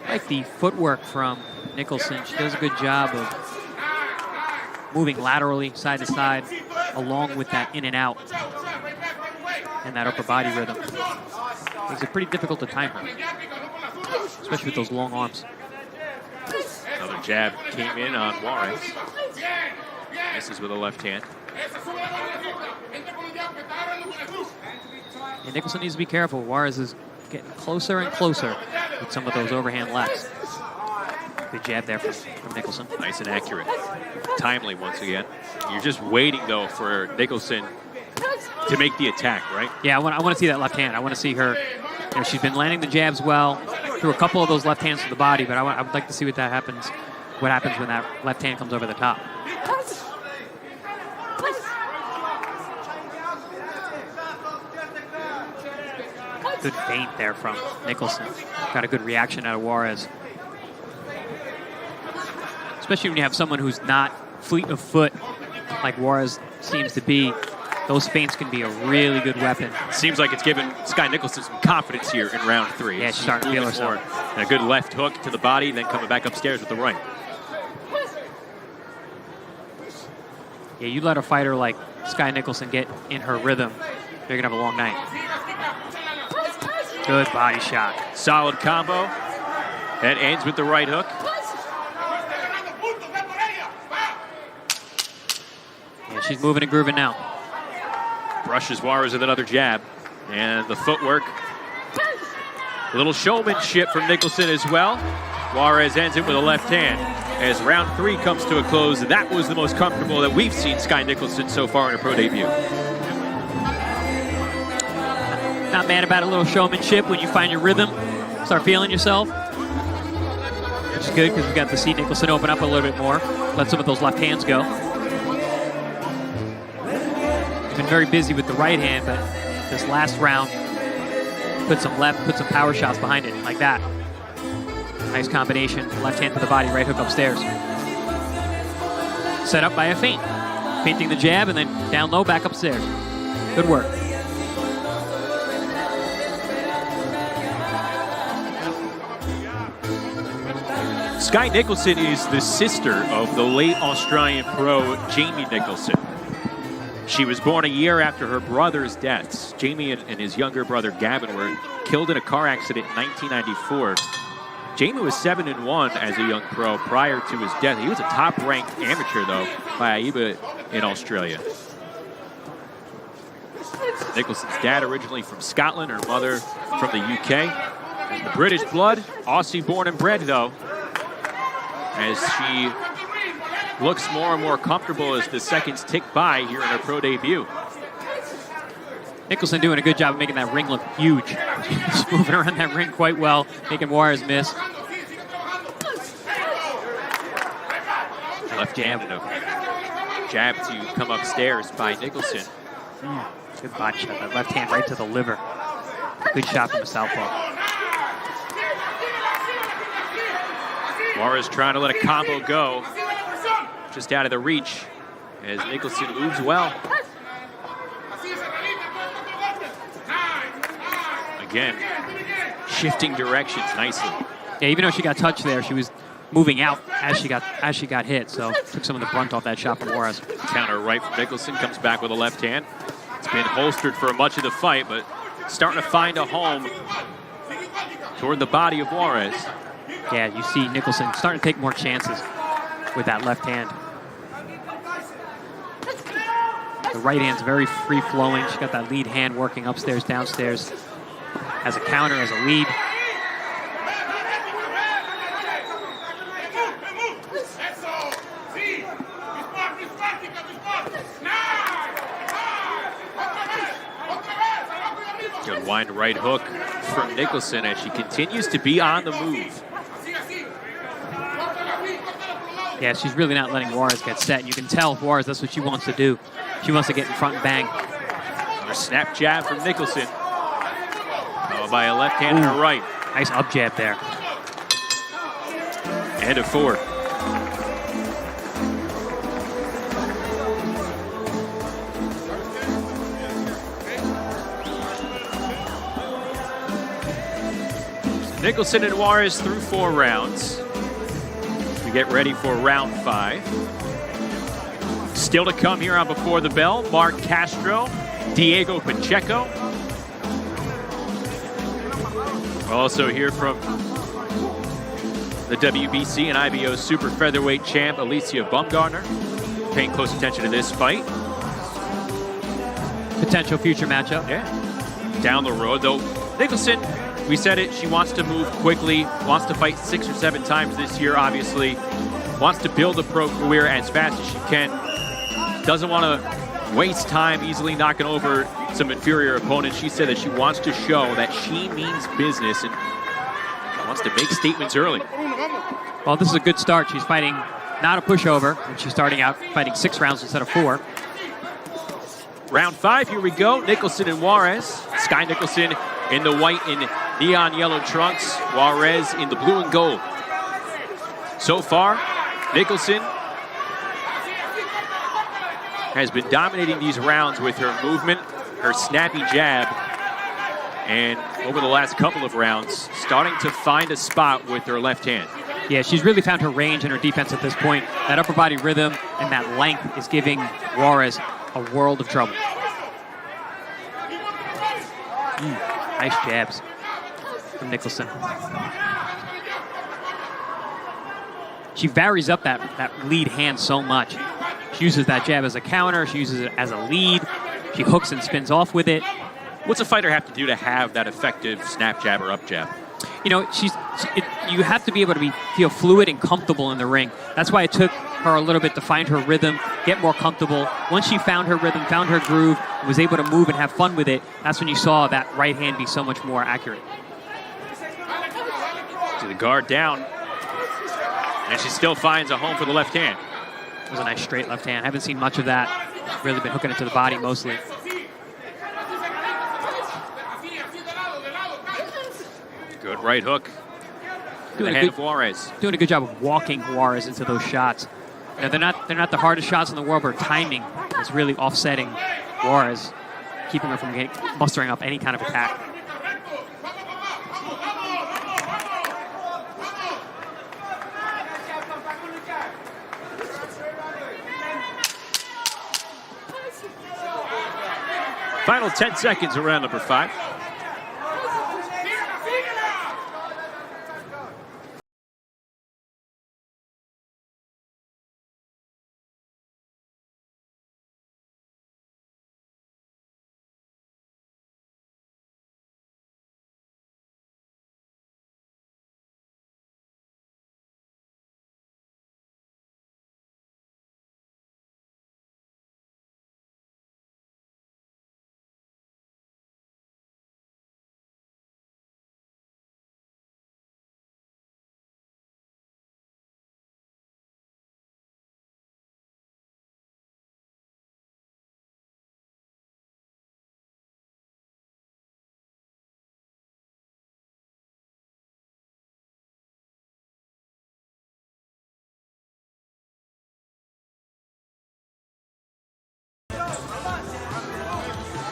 I like the footwork from Nicholson. She does a good job of moving laterally, side to side, along with that in and out and that upper body rhythm. Makes it pretty difficult to time her, especially with those long arms. Another jab came in on Juarez. Misses with a left hand. And Nicholson needs to be careful. Juarez is getting closer and closer with some of those overhand lefts. Good jab there from Nicholson. Nice and accurate. Timely once again. You're just waiting, though, for Nicholson to make the attack, right? Yeah, I want to see that left hand. I want to see her. You know, she's been landing the jabs well, through a couple of those left hands to the body, but I would like to see what happens when that left hand comes over the top. Good feint there from Nicholson. Got a good reaction out of Juarez. Especially when you have someone who's not fleet of foot like Juarez seems to be. Those feints can be a really good weapon. Seems like it's given Skye Nicholson some confidence here in round 3. Yeah, she's starting to feel herself. And a good left hook to the body, then coming back upstairs with the right. Yeah, you let a fighter like Skye Nicholson get in her rhythm, you're going to have a long night. Good body shot. Solid combo. That ends with the right hook. Yeah, she's moving and grooving now. Brushes Juarez with another jab. And the footwork. A little showmanship from Nicholson as well. Juarez ends it with a left hand. As round 3 comes to a close, that was the most comfortable that we've seen Skye Nicholson so far in her pro debut. Not mad about a little showmanship when you find your rhythm, start feeling yourself. Which is good because we got to see Nicholson open up a little bit more, let some of those left hands go. He's been very busy with the right hand, but this last round, put some power shots behind it, like that. Nice combination, left hand to the body, right hook upstairs. Set up by a feint. Feinting the jab and then down low, back upstairs. Good work. Skye Nicholson is the sister of the late Australian pro Jamie Nicholson. She was born a year after her brother's deaths. Jamie and his younger brother Gavin were killed in a car accident in 1994. Jamie was 7-1 as a young pro prior to his death. He was a top-ranked amateur, though, by AIBA in Australia. Nicholson's dad originally from Scotland, her mother from the UK. Has the British blood, Aussie born and bred, though, as she looks more and more comfortable as the seconds tick by here in her pro debut. Nicholson doing a good job of making that ring look huge. She's moving around that ring quite well, making Juarez miss. Left jab and a jab to come upstairs by Nicholson. Good body shot, that left hand right to the liver. Good shot from the Southpaw. Juarez trying to let a combo go. Just out of the reach as Nicholson moves well. Again, shifting directions nicely. Yeah, even though she got touched there, she was moving out as she got hit, so took some of the brunt off that shot from Juarez. Counter right from Nicholson, comes back with a left hand. It's been holstered for much of the fight, but starting to find a home toward the body of Juarez. Yeah, you see Nicholson starting to take more chances with that left hand. The right hand's very free-flowing. She got that lead hand working upstairs, downstairs. As a counter, as a lead. Good wind right hook from Nicholson as she continues to be on the move. Yeah, she's really not letting Juarez get set. You can tell Juarez, that's what she wants to do. She wants to get in front and bang. A snap jab from Nicholson. By a left hand and a right. Nice up jab there. And a 4. Nicholson and Juarez through 4 rounds. We get ready for round 5. Still to come here on Before the Bell, Mark Castro, Diego Pacheco. Also here from the WBC and IBO Super Featherweight champ, Alicia Bumgarner. Paying close attention to this fight. Potential future matchup. Yeah. Down the road, though. Nicholson, we said it, she wants to move quickly, wants to fight 6 or 7 times this year, obviously. Wants to build a pro career as fast as she can. Doesn't want to waste time easily knocking over some inferior opponents. She said that she wants to show that she means business and wants to make statements early. Well, this is a good start. She's fighting not a pushover, and she's starting out fighting 6 rounds instead of 4. Round 5, here we go. Nicholson and Juarez. Skye Nicholson in the white and neon yellow trunks, Juarez in the blue and gold. So far, Nicholson has been dominating these rounds with her movement, her snappy jab, and over the last couple of rounds, starting to find a spot with her left hand. Yeah, she's really found her range in her defense at this point. That upper body rhythm and that length is giving Juarez a world of trouble. Nice jabs from Nicholson. She varies up that lead hand so much. She uses that jab as a counter. She uses it as a lead. She hooks and spins off with it. What's a fighter have to do to have that effective snap jab or up jab? You know, you have to be able to feel fluid and comfortable in the ring. That's why it took her a little bit to find her rhythm, get more comfortable. Once she found her rhythm, found her groove, was able to move and have fun with it, that's when you saw that right hand be so much more accurate. To the guard down, and she still finds a home for the left hand. It was a nice straight left hand. I haven't seen much of that. Really been hooking it to the body mostly. Good right hook. The hand of Juarez. Doing a good job of walking Juarez into those shots. You know, they're not the hardest shots in the world, but timing is really offsetting Juarez, keeping her from mustering up any kind of attack. Final 10 seconds around number 5.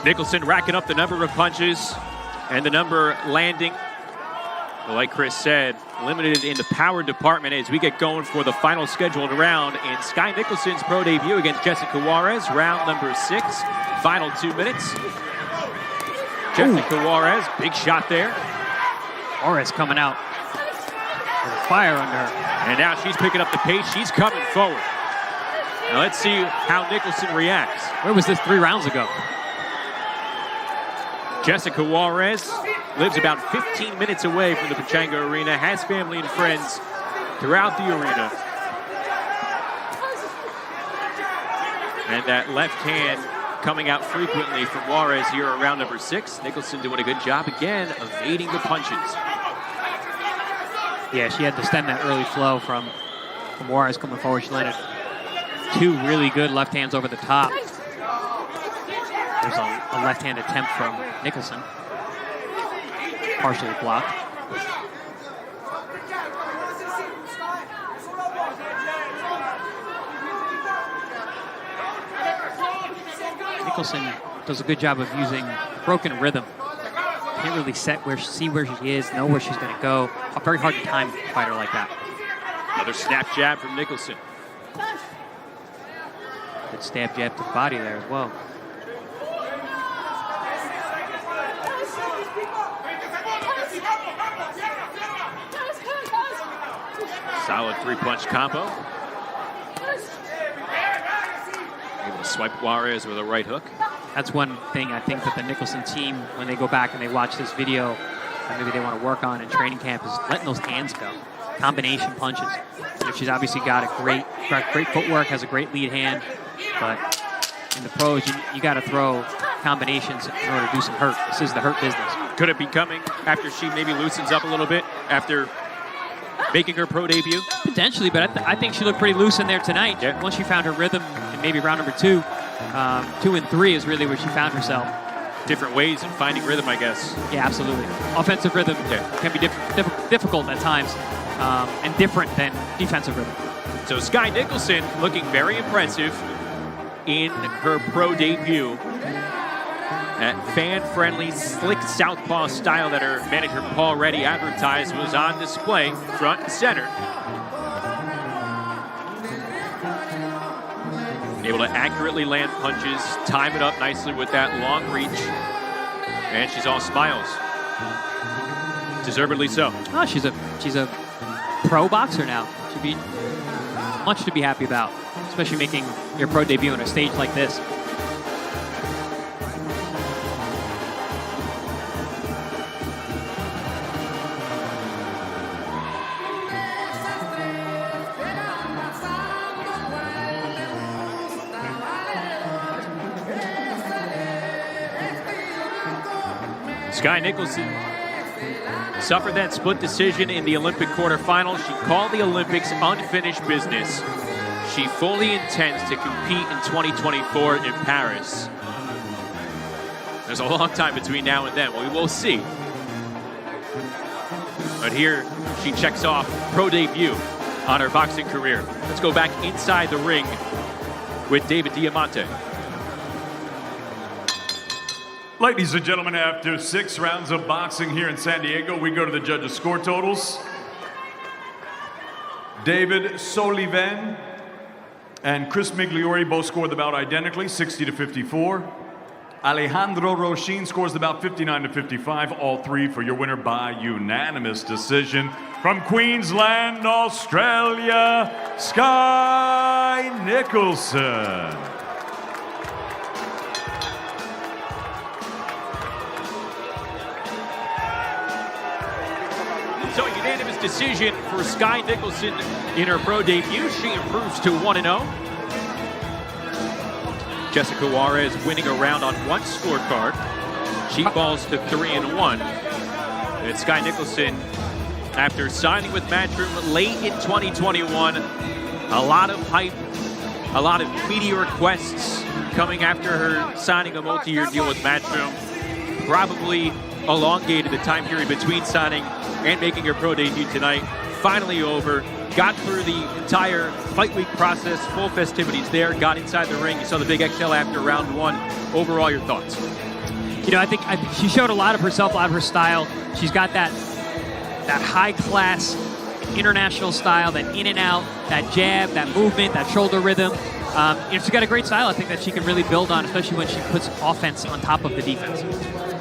Nicholson racking up the number of punches and the number landing. But like Chris said, limited in the power department as we get going for the final scheduled round in Skye Nicholson's pro debut against Jessica Juarez, round number 6, final 2 minutes. Jessica Juarez, big shot there. Juarez coming out with a fire under her. And now she's picking up the pace. She's coming forward. Now let's see how Nicholson reacts. Where was this 3 rounds ago? Jessica Juarez lives about 15 minutes away from the Pacheco Arena, has family and friends throughout the arena. And that left hand coming out frequently from Juarez here around number 6. Nicholson doing a good job again evading the punches. Yeah, she had to stem that early flow from Juarez coming forward. She landed 2 really good left hands over the top. There's a left-hand attempt from Nicholson. Partially blocked. Nicholson does a good job of using broken rhythm. Can't really see where she is, know where she's going to go. Very hard to time a fighter like that. Another snap jab from Nicholson. Good stab jab to the body there as well. Solid 3-punch combo. Able to swipe Juarez with a right hook. That's one thing I think that the Nicholson team, when they go back and they watch this video, and maybe they want to work on in training camp, is letting those hands go. Combination punches. You know, she's obviously got a great footwork, has a great lead hand, but in the pros, you got to throw combinations in order to do some hurt. This is the hurt business. Could it be coming after she maybe loosens up a little bit after making her pro debut? Potentially, but I think she looked pretty loose in there tonight. Once she found her rhythm, and maybe round number 2, 2 and 3 is really where she found herself. different ways of finding rhythm, I guess. Yeah, absolutely. Offensive rhythm can be difficult at times and different than defensive rhythm. So Skye Nicholson looking very impressive in her pro debut. That fan-friendly, slick southpaw style that her manager Paul Reddy advertised was on display front and center. Able to accurately land punches, time it up nicely with that long reach. And she's all smiles. Deservedly so. Oh, she's a pro boxer now. Should be much to be happy about, especially making your pro debut on a stage like this. Skye Nicholson suffered that split decision in the Olympic quarterfinals. She called the Olympics unfinished business. She fully intends to compete in 2024 in Paris. There's a long time between now and then. We will see. But here she checks off pro debut on her boxing career. Let's go back inside the ring with David Diamante. Ladies and gentlemen, after 6 rounds of boxing here in San Diego, we go to the judges' score totals. David Soliven and Chris Migliori both scored the bout identically, 60-54. Alejandro Rochin scores the bout 59-55, all three for your winner by unanimous decision. From Queensland, Australia, Skye Nicholson. So a unanimous decision for Skye Nicholson in her pro debut. She improves to 1-0. Jessica Juarez winning a round on one scorecard. She falls to 3-1. And Skye Nicholson, after signing with Matchroom late in 2021, a lot of hype, a lot of media requests coming after her signing a multi-year deal with Matchroom. Probably elongated the time period between signing and making her pro debut tonight. Finally over, got through the entire fight week process, full festivities there, got inside the ring. You saw the big XL after round one. Overall, your thoughts? You know, I think she showed a lot of herself, a lot of her style. She's got that high-class international style, that in and out, that jab, that movement, that shoulder rhythm. She's got a great style, I think, that she can really build on, especially when she puts offense on top of the defense.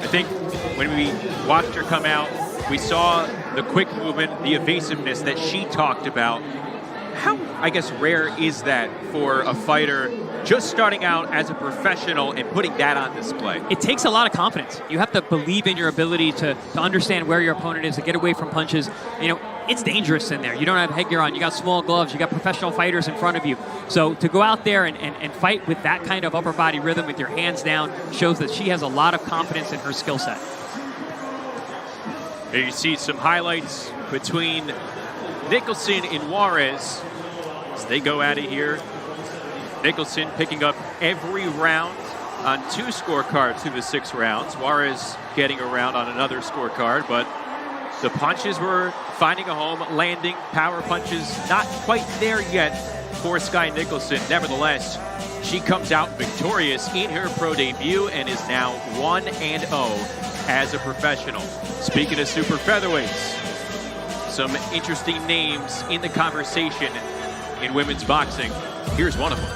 I think when we watched her come out, we saw the quick movement, the evasiveness that she talked about. How, I guess, rare is that for a fighter just starting out as a professional and putting that on display? It takes a lot of confidence. You have to believe in your ability to understand where your opponent is, to get away from punches. You know, it's dangerous in there. You don't have headgear on. You got small gloves. You got professional fighters in front of you. So to go out there and fight with that kind of upper body rhythm with your hands down shows that she has a lot of confidence in her skill set. Here you see some highlights between Nicholson and Juarez as they go at it here. Nicholson picking up every round on 2 scorecards through the 6 rounds. Juarez getting a round on another scorecard, but the punches were finding a home, landing power punches, not quite there yet for Skye Nicholson. Nevertheless, she comes out victorious in her pro debut and is now 1-0 as a professional. Speaking of super featherweights, some interesting names in the conversation in women's boxing. Here's one of them.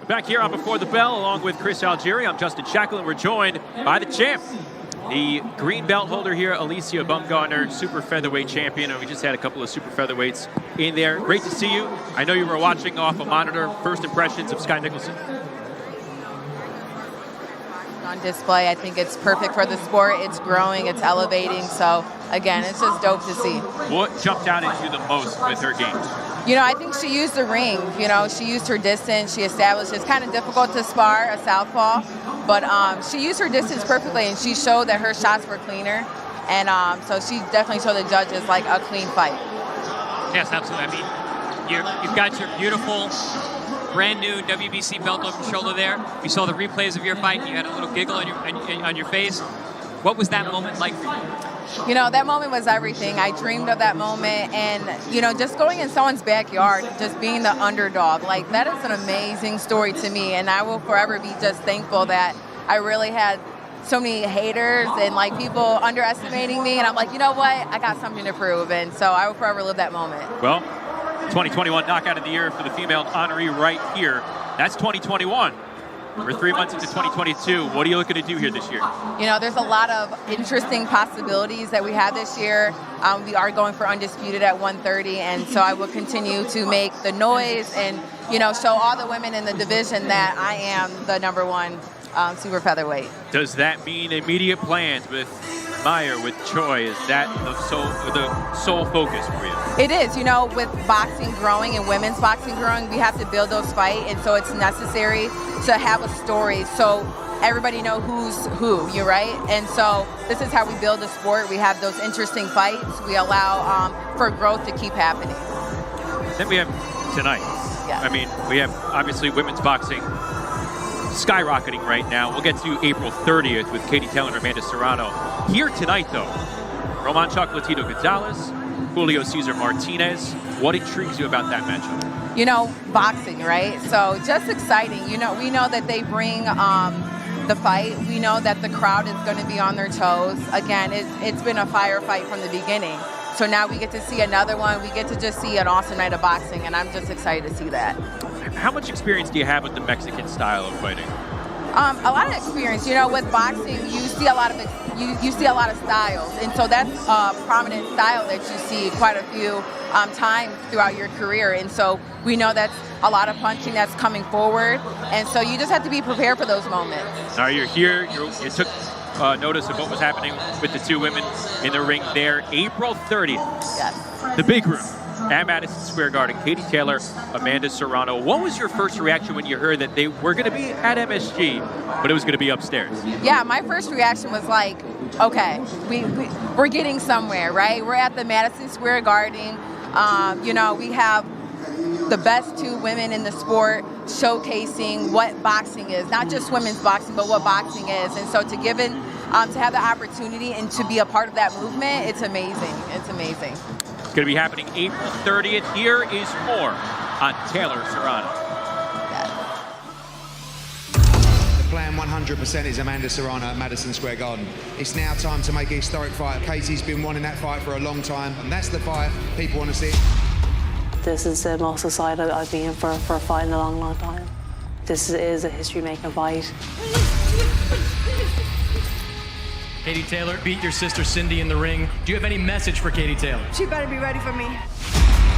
Back here on Before the Bell, along with Chris Algieri, I'm Justin Shackle, and we're joined by the champ, The green belt holder here, Alicia Bumgarner, super featherweight champion, and we just had a couple of super featherweights in there. Great to see you. I know you were watching off a monitor. First impressions of Skye Nicholson? On display, I think it's perfect for the sport. It's growing, it's elevating. So again, it's just dope to see. What jumped out at you the most with her game? You know, I think she used the ring. You know, she used her distance. She established. It's kind of difficult to spar a southpaw, but she used her distance perfectly, and she showed that her shots were cleaner. And so she definitely showed the judges like a clean fight. Yes, absolutely. I mean, you've got your beautiful, brand new WBC belt over your shoulder there. We saw the replays of your fight, and you had a little giggle on your face. What was that moment like for you? You know, that moment was everything. I dreamed of that moment, and, you know, just going in someone's backyard, just being the underdog, like, that is an amazing story to me, and I will forever be just thankful that I really had so many haters and, like, people underestimating me, and I'm like, you know what, I got something to prove, and so I will forever live that moment. Well, 2021 Knockout of the Year for the female honoree right here. That's 2021. We're 3 months into 2022. What are you looking to do here this year? You know, there's a lot of interesting possibilities that we have this year. We are going for undisputed at 130, and so I will continue to make the noise and, you know, show all the women in the division that I am the #1 super featherweight. Does that mean immediate plans with Meyer, with Choi? Is that the sole focus for you? It is. You know, with boxing growing and women's boxing growing, we have to build those fights, and so it's necessary to have a story so everybody know who's who, you're right? And so this is how we build the sport. We have those interesting fights. We allow for growth to keep happening. Then we have tonight. Yeah. I mean, we have obviously women's boxing skyrocketing right now. We'll get to April 30th with Katie Taylor and Amanda Serrano. Here tonight, though, Roman Chocolatito Gonzalez, Julio Cesar Martinez. What intrigues you about that matchup? You know, boxing, right? So just exciting. You know, we know that they bring the fight. We know that the crowd is going to be on their toes. Again, it's been a firefight from the beginning. So now we get to see another one. We get to just see an awesome night of boxing, and I'm just excited to see that. How much experience do you have with the Mexican style of fighting? A lot of experience. You know, with boxing, you see a lot of styles, and so that's a prominent style that you see quite a few times throughout your career. And so we know that's a lot of punching that's coming forward, and so you just have to be prepared for those moments. Now you're here. You took notice of what was happening with the two women in the ring there. April 30th. Yes. The big room at Madison Square Garden. Katie Taylor, Amanda Serrano. What was your first reaction when you heard that they were going to be at MSG, but it was going to be upstairs? Yeah, my first reaction was like, okay, we're getting somewhere, right? We're at the Madison Square Garden. You know, we have the best two women in the sport showcasing what boxing is, not just women's boxing, but what boxing is. And so to have the opportunity and to be a part of that movement, it's amazing. It's amazing. It's going to be happening April 30th. Here is more on Taylor Serrano. The plan 100% is Amanda Serrano at Madison Square Garden. It's now time to make a historic fight. Katie's been wanting that fight for a long time, and that's the fight people want to see. This is the most excited I've been for a fight in a long, long time. This is a history-making fight. Katie Taylor beat your sister Cindy in the ring. Do you have any message for Katie Taylor? She better be ready for me.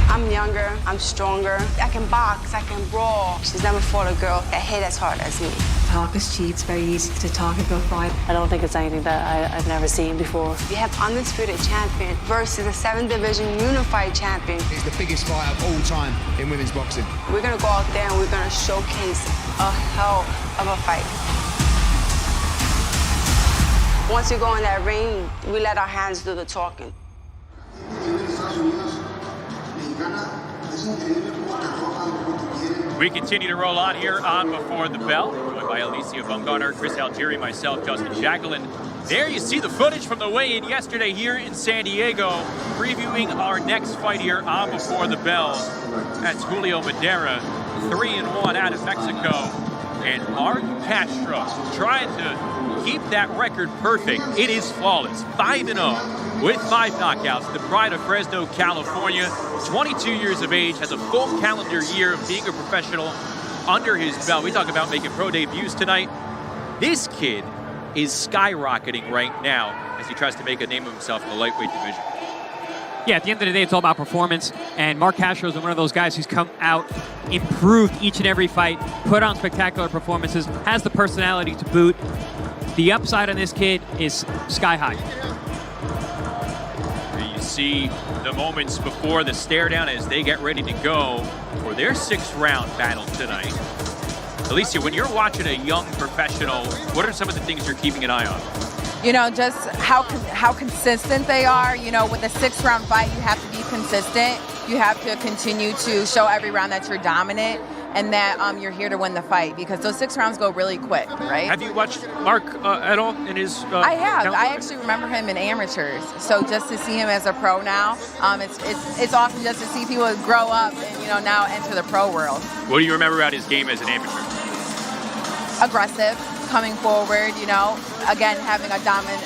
I'm younger, I'm stronger. I can box, I can brawl. She's never fought a girl that hit as hard as me. Talk is cheap. It's very easy to talk about fight. I don't think it's anything that I've never seen before. We have undisputed champion versus a 7th division unified champion. It's the biggest fight of all time in women's boxing. We're gonna go out there and we're gonna showcase a hell of a fight. Once we go in that ring, we let our hands do the talking. We continue to roll on here on Before the Bell, joined by Alicia Bumgarner, Chris Altieri, myself, Justin Jacqueline. There you see the footage from the weigh-in yesterday here in San Diego, previewing our next fight here on Before the Bell. That's Julio Madera, 3-1 out of Mexico, and Mark Castro trying to keep that record perfect. It is flawless, 5-0 with 5 knockouts. The pride of Fresno, California, 22 years of age, has a full calendar year of being a professional under his belt. We talk about making pro debuts tonight. This kid is skyrocketing right now as he tries to make a name of himself in the lightweight division. Yeah, at the end of the day, it's all about performance, and Mark Castro is one of those guys who's come out, improved each and every fight, put on spectacular performances, has the personality to boot. The upside on this kid is sky high. You see the moments before the stare down as they get ready to go for their 6th round battle tonight. Alicia, when you're watching a young professional, what are some of the things you're keeping an eye on? You know, just how consistent they are. You know, with a 6-round fight, you have to be consistent. You have to continue to show every round that you're dominant and that you're here to win the fight, because those 6 rounds go really quick, right? Have you watched Mark at all in his I have. I actually remember him in amateurs. So just to see him as a pro now, it's awesome just to see people grow up and, you know, now enter the pro world. What do you remember about his game as an amateur? Aggressive, coming forward, you know, again, having a dominant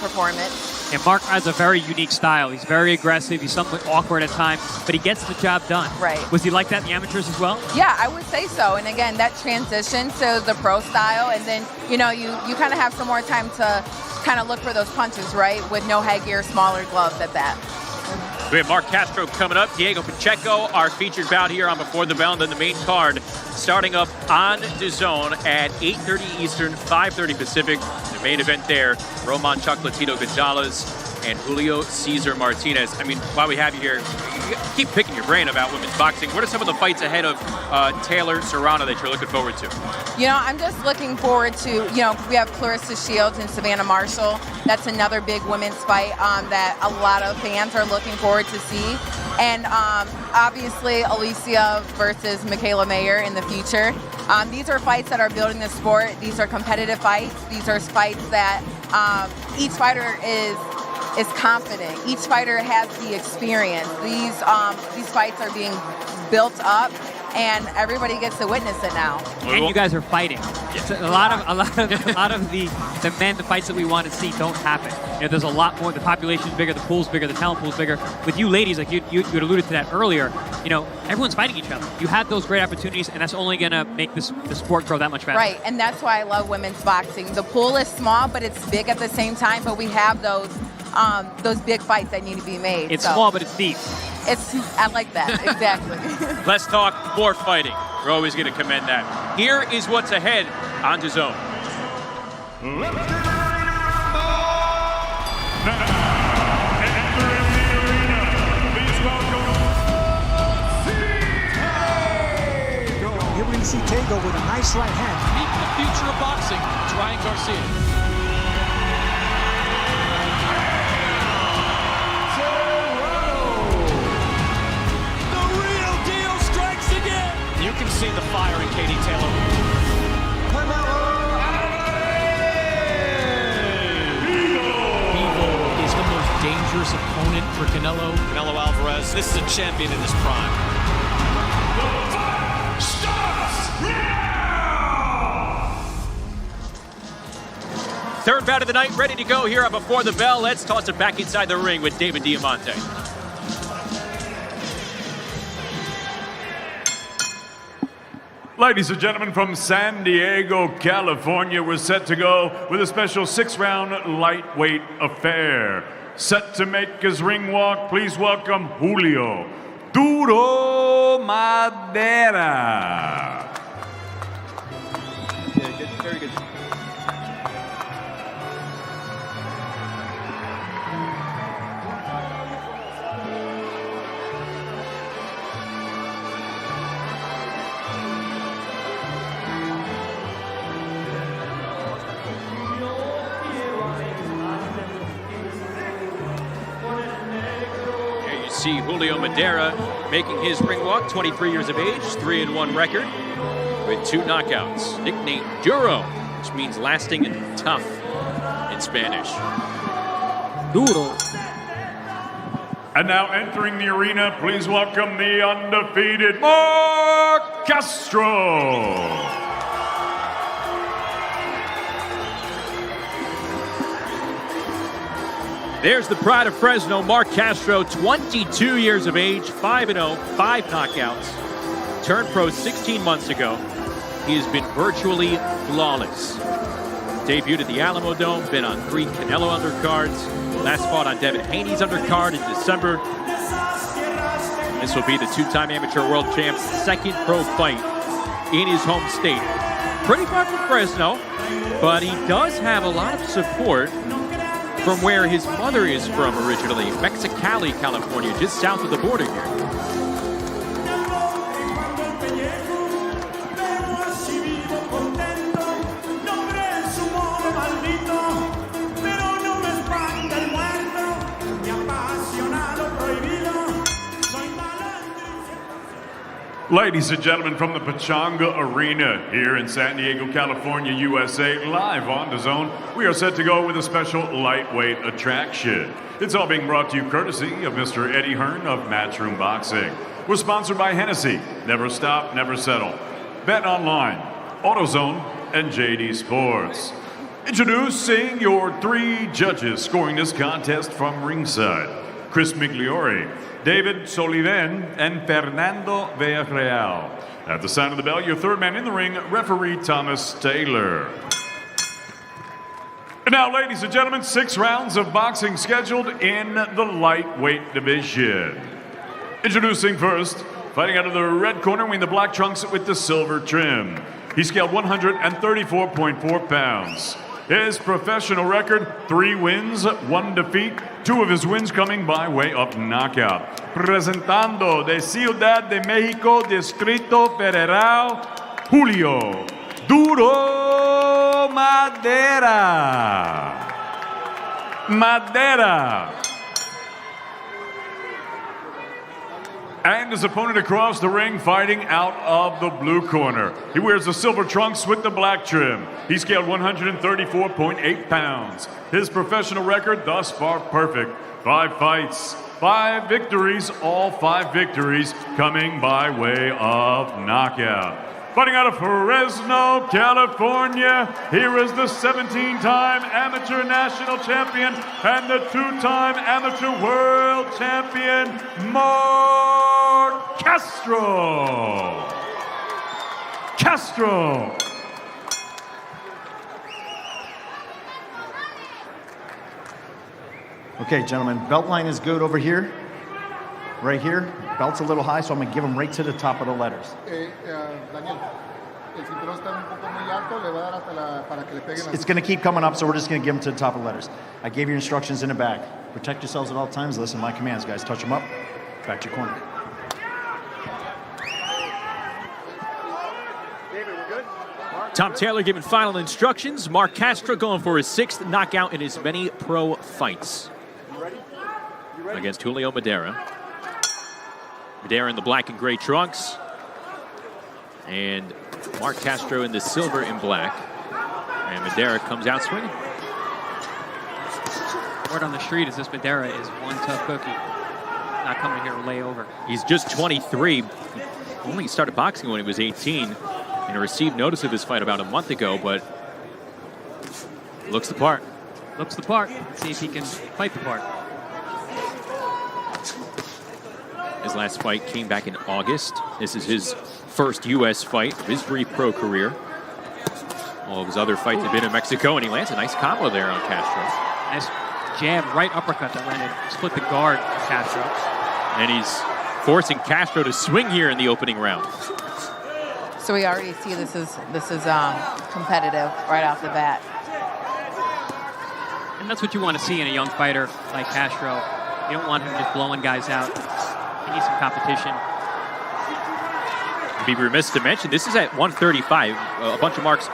performance. And Mark has a very unique style. He's very aggressive. He's somewhat awkward at times, but he gets the job done. Right. Was he like that in the amateurs as well? Yeah, I would say so. And again, that transition to the pro style, and then, you know, you kind of have some more time to kind of look for those punches, right, with no headgear, smaller gloves at that. We have Mark Castro coming up, Diego Pacheco, our featured bout here on Before the Bell, and then the main card starting up on Dazn at 8:30 Eastern, 5:30 Pacific. The main event there, Roman Chocolatito Gonzalez and Julio Cesar Martinez. I mean, while we have you here, keep picking your brain about women's boxing. What are some of the fights ahead of Taylor Serrano that you're looking forward to? You know, I'm just looking forward to, you know, we have Clarissa Shields and Savannah Marshall. That's another big women's fight that a lot of fans are looking forward to see. And obviously, Alicia versus Michaela Mayer in the future. These are fights that are building the sport. These are competitive fights. These are fights that each fighter is confident. Each fighter has the experience. These fights are being built up, and everybody gets to witness it now. And you guys are fighting. It's a lot of the men, the fights that we want to see don't happen. You know, there's a lot more. The population's bigger, the pool's bigger, the talent pool's bigger. With you ladies, like you had alluded to that earlier, you know, everyone's fighting each other. You had those great opportunities, and that's only going to make the sport grow that much faster. Right, and that's why I love women's boxing. The pool is small, but it's big at the same time, but we have those big fights that need to be made. It's small, but it's deep. I like that, exactly. Let's talk more fighting. We're always going to commend that. Here is what's ahead on Dazn. Here we see Tego with a nice right hand. Meet the future of boxing, Ryan Garcia. You can see the fire in Katie Taylor. Bevo is the most dangerous opponent for Canelo. Canelo Alvarez, this is a champion in his prime. The fight starts now! Third bout of the night, ready to go here on Before the Bell. Let's toss it back inside the ring with David Diamante. Ladies and gentlemen, from San Diego, California, we're set to go with a special 6-round lightweight affair. Set to make his ring walk, please welcome Julio Duro Madera. Yeah, very good. See Julio Madera making his ring walk, 23 years of age, 3-1 record with 2 knockouts. Nicknamed Duro, which means lasting and tough in Spanish. Duro. And now entering the arena, please welcome the undefeated Mark Castro. There's the pride of Fresno, Mark Castro, 22 years of age, 5-0, 5 knockouts. Turned pro 16 months ago. He has been virtually flawless. debuted at the Alamo Dome, been on 3 Canelo undercards. Last fought on Devin Haney's undercard in December. This will be the 2-time amateur world champ's 2nd pro fight in his home state. Pretty far from Fresno, but he does have a lot of support from where his mother is from originally, Mexicali, California, just south of the border here. Ladies and gentlemen, from the Pechanga Arena here in San Diego, California, USA, live on Dazn, we are set to go with a special lightweight attraction. It's all being brought to you courtesy of Mr. Eddie Hearn of Matchroom Boxing. We're sponsored by Hennessy, Never Stop, Never Settle, Bet Online, AutoZone, and JD Sports. Introducing your 3 judges scoring this contest from ringside: Chris Migliori, David Soliven, and Fernando Villarreal. At the sound of the bell, your 3rd man in the ring, referee Thomas Taylor. And now, ladies and gentlemen, 6 rounds of boxing scheduled in the lightweight division. Introducing first, fighting out of the red corner, wearing the black trunks with the silver trim. He scaled 134.4 pounds. His professional record, 3 wins, 1 defeat, 2 of his wins coming by way of knockout. Presentando de Ciudad de México, Distrito Federal, Julio Duro Madera. And his opponent across the ring, fighting out of the blue corner. He wears the silver trunks with the black trim. He scaled 134.8 pounds. His professional record thus far perfect. 5 fights, 5 victories, all 5 victories coming by way of knockout. Fighting out of Fresno, California, here is the 17-time amateur national champion and the 2-time amateur world champion, Mark Castro. Okay, gentlemen, belt line is good over here. Right here, belt's a little high, so I'm gonna give him right to the top of the letters. It's gonna keep coming up, so we're just gonna give him to the top of the letters. I gave you instructions in the back. Protect yourselves at all times, listen to my commands, guys. Touch them up, back to your corner. Tom Taylor giving final instructions. Mark Castro going for his 6th knockout in his many pro fights. Against Julio Madera. Madera in the black and gray trunks. And Mark Castro in the silver and black. And Madera comes out swinging. Word on the street is this Madera is one tough cookie. Not coming here to lay over. He's just 23. He only started boxing when he was 18. And received notice of this fight about a month ago, but looks the part. Let's see if he can fight the part. His last fight came back in August. This is his first U.S. fight of his brief pro career. All of his other fights have been in Mexico, and he lands a nice combo there on Castro. Nice jab, right uppercut that landed, split the guard of Castro. And he's forcing Castro to swing here in the opening round. So we already see this is competitive right off the bat. And that's what you want to see in a young fighter like Castro. You don't want him just blowing guys out. He needs some competition. Be remiss to mention, this is at 135. A bunch of Mark's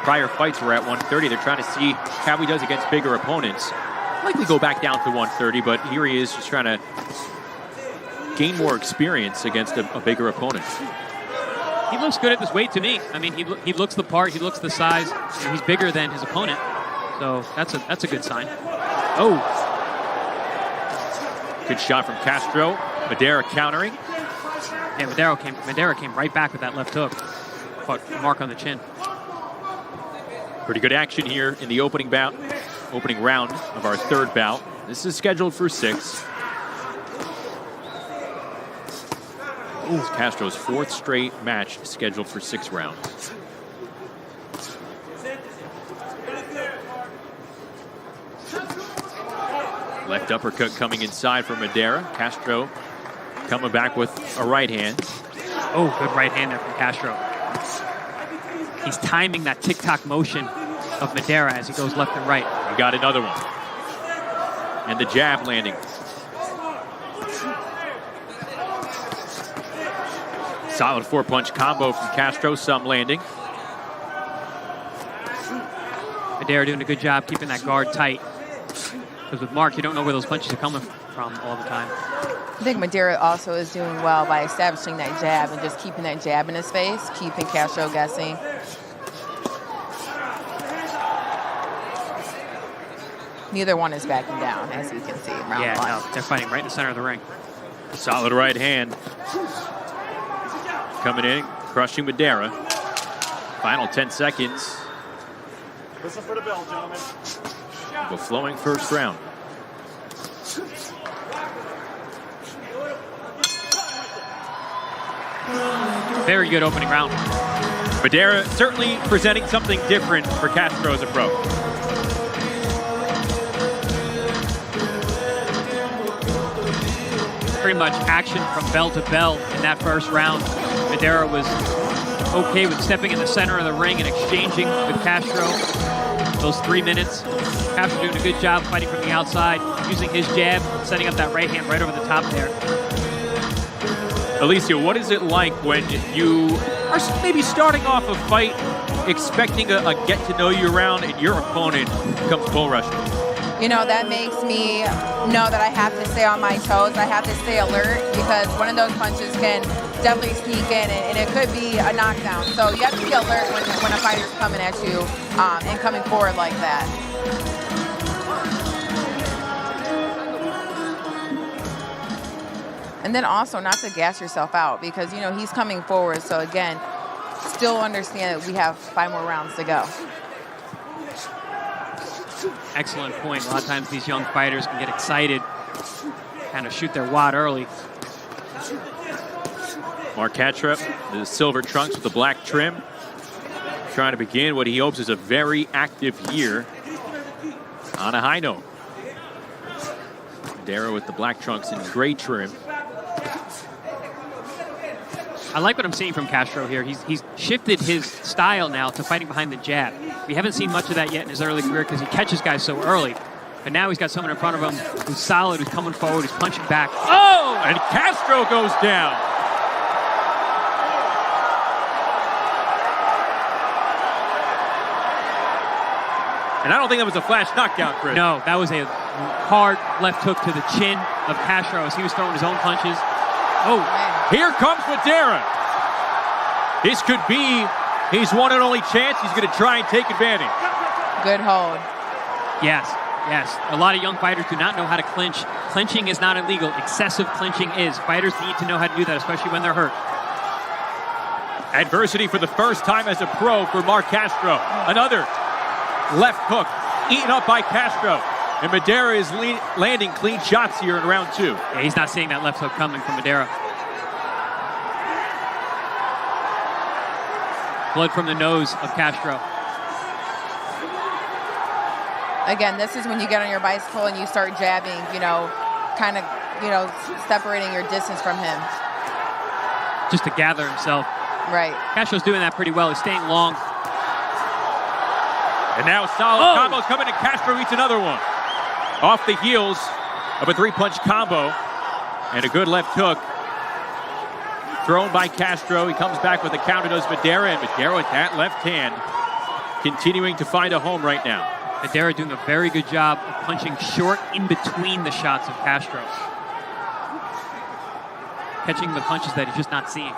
prior fights were at 130. They're trying to see how he does against bigger opponents. Likely go back down to 130, but here he is just trying to gain more experience against a bigger opponent. He looks good at this weight to me. I mean, he looks the part, he looks the size, and he's bigger than his opponent. So that's a good sign. Oh. Good shot from Castro. Madera countering. Yeah, Madera came right back with that left hook. Caught Mark on the chin. Pretty good action here in the opening round of our 3rd bout. This is scheduled for 6. This is Castro's 4th straight match scheduled for 6 rounds. Left uppercut coming inside for Madera. Castro coming back with a right hand. Oh, good right hand there from Castro. He's timing that tick-tock motion of Madera as he goes left and right. We got another one. And the jab landing. Solid 4-punch combo from Castro, some landing. Madera doing a good job keeping that guard tight. Because with Mark, you don't know where those punches are coming from all the time. I think Madera also is doing well by establishing that jab and just keeping that jab in his face, keeping Castro guessing. Neither one is backing down, as you can see. Round Yeah, one. no, they're fighting right in the center of the ring. Solid right hand. Coming in, crushing Madera. Final 10 seconds. Listen for the bell, gentlemen. The flowing first round. Very good opening round. Madera certainly presenting something different for Castro as a pro. Pretty much action from bell to bell in that first round. Madera was okay with stepping in the center of the ring and exchanging with Castro. Those 3 minutes. Castro doing a good job fighting from the outside, using his jab, setting up that right hand right over the top there. Alicia, what is it like when you are maybe starting off a fight expecting a get-to-know-you round and your opponent comes bull rushing? You know, that makes me know that I have to stay on my toes. I have to stay alert because one of those punches can definitely sneak in and it could be a knockdown. So you have to be alert when a fighter's coming at you and coming forward like that. And then also not to gas yourself out because, you know, he's coming forward. So again, still understand that we have 5 more rounds to go. Excellent point. A lot of times these young fighters can get excited, kind of shoot their wad early. Mark Katrep, the silver trunks with the black trim, trying to begin what he hopes is a very active year on a high note. Madera with the black trunks and gray trim. I like what I'm seeing from Castro here. He's shifted his style now to fighting behind the jab. We haven't seen much of that yet in his early career because he catches guys so early. But now he's got someone in front of him who's solid, who's coming forward, who's punching back. Oh! And Castro goes down. And I don't think that was a flash knockdown, Chris. No, that was a hard left hook to the chin of Castro as he was throwing his own punches. Oh, here comes Madera. This could be his one and only chance. He's going to try and take advantage. Good hold. Yes, yes. A lot of young fighters do not know how to clinch. Clinching is not illegal. Excessive clinching is. Fighters need to know how to do that, especially when they're hurt. Adversity for the first time as a pro for Mark Castro. Another left hook eaten up by Castro. And Madera is landing clean shots here in round 2. Yeah, he's not seeing that left hook coming from Madera. Blood from the nose of Castro. Again, this is when you get on your bicycle and you start jabbing, you know, kind of, you know, separating your distance from him. Just to gather himself. Right. Castro's doing that pretty well. He's staying long. And now solid combos coming, and Castro eats another one. Off the heels of a 3-punch combo and a good left hook thrown by Castro. He comes back with a counter, does Madera, and Madera with that left hand continuing to find a home right now. Madera doing a very good job of punching short in between the shots of Castro. Catching the punches that he's just not seeing.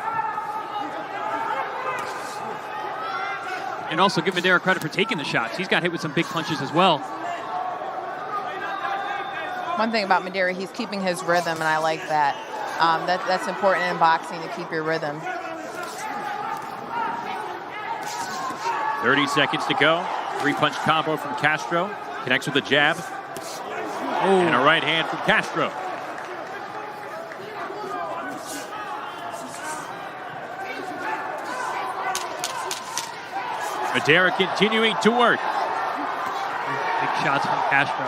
And also give Madera credit for taking the shots. He's got hit with some big punches as well. One thing about Madera, he's keeping his rhythm, and I like that. That's important in boxing, to keep your rhythm. 30 seconds to go. 3-punch combo from Castro. Connects with a jab. And a right hand from Castro. Madera continuing to work. Big shots from Castro.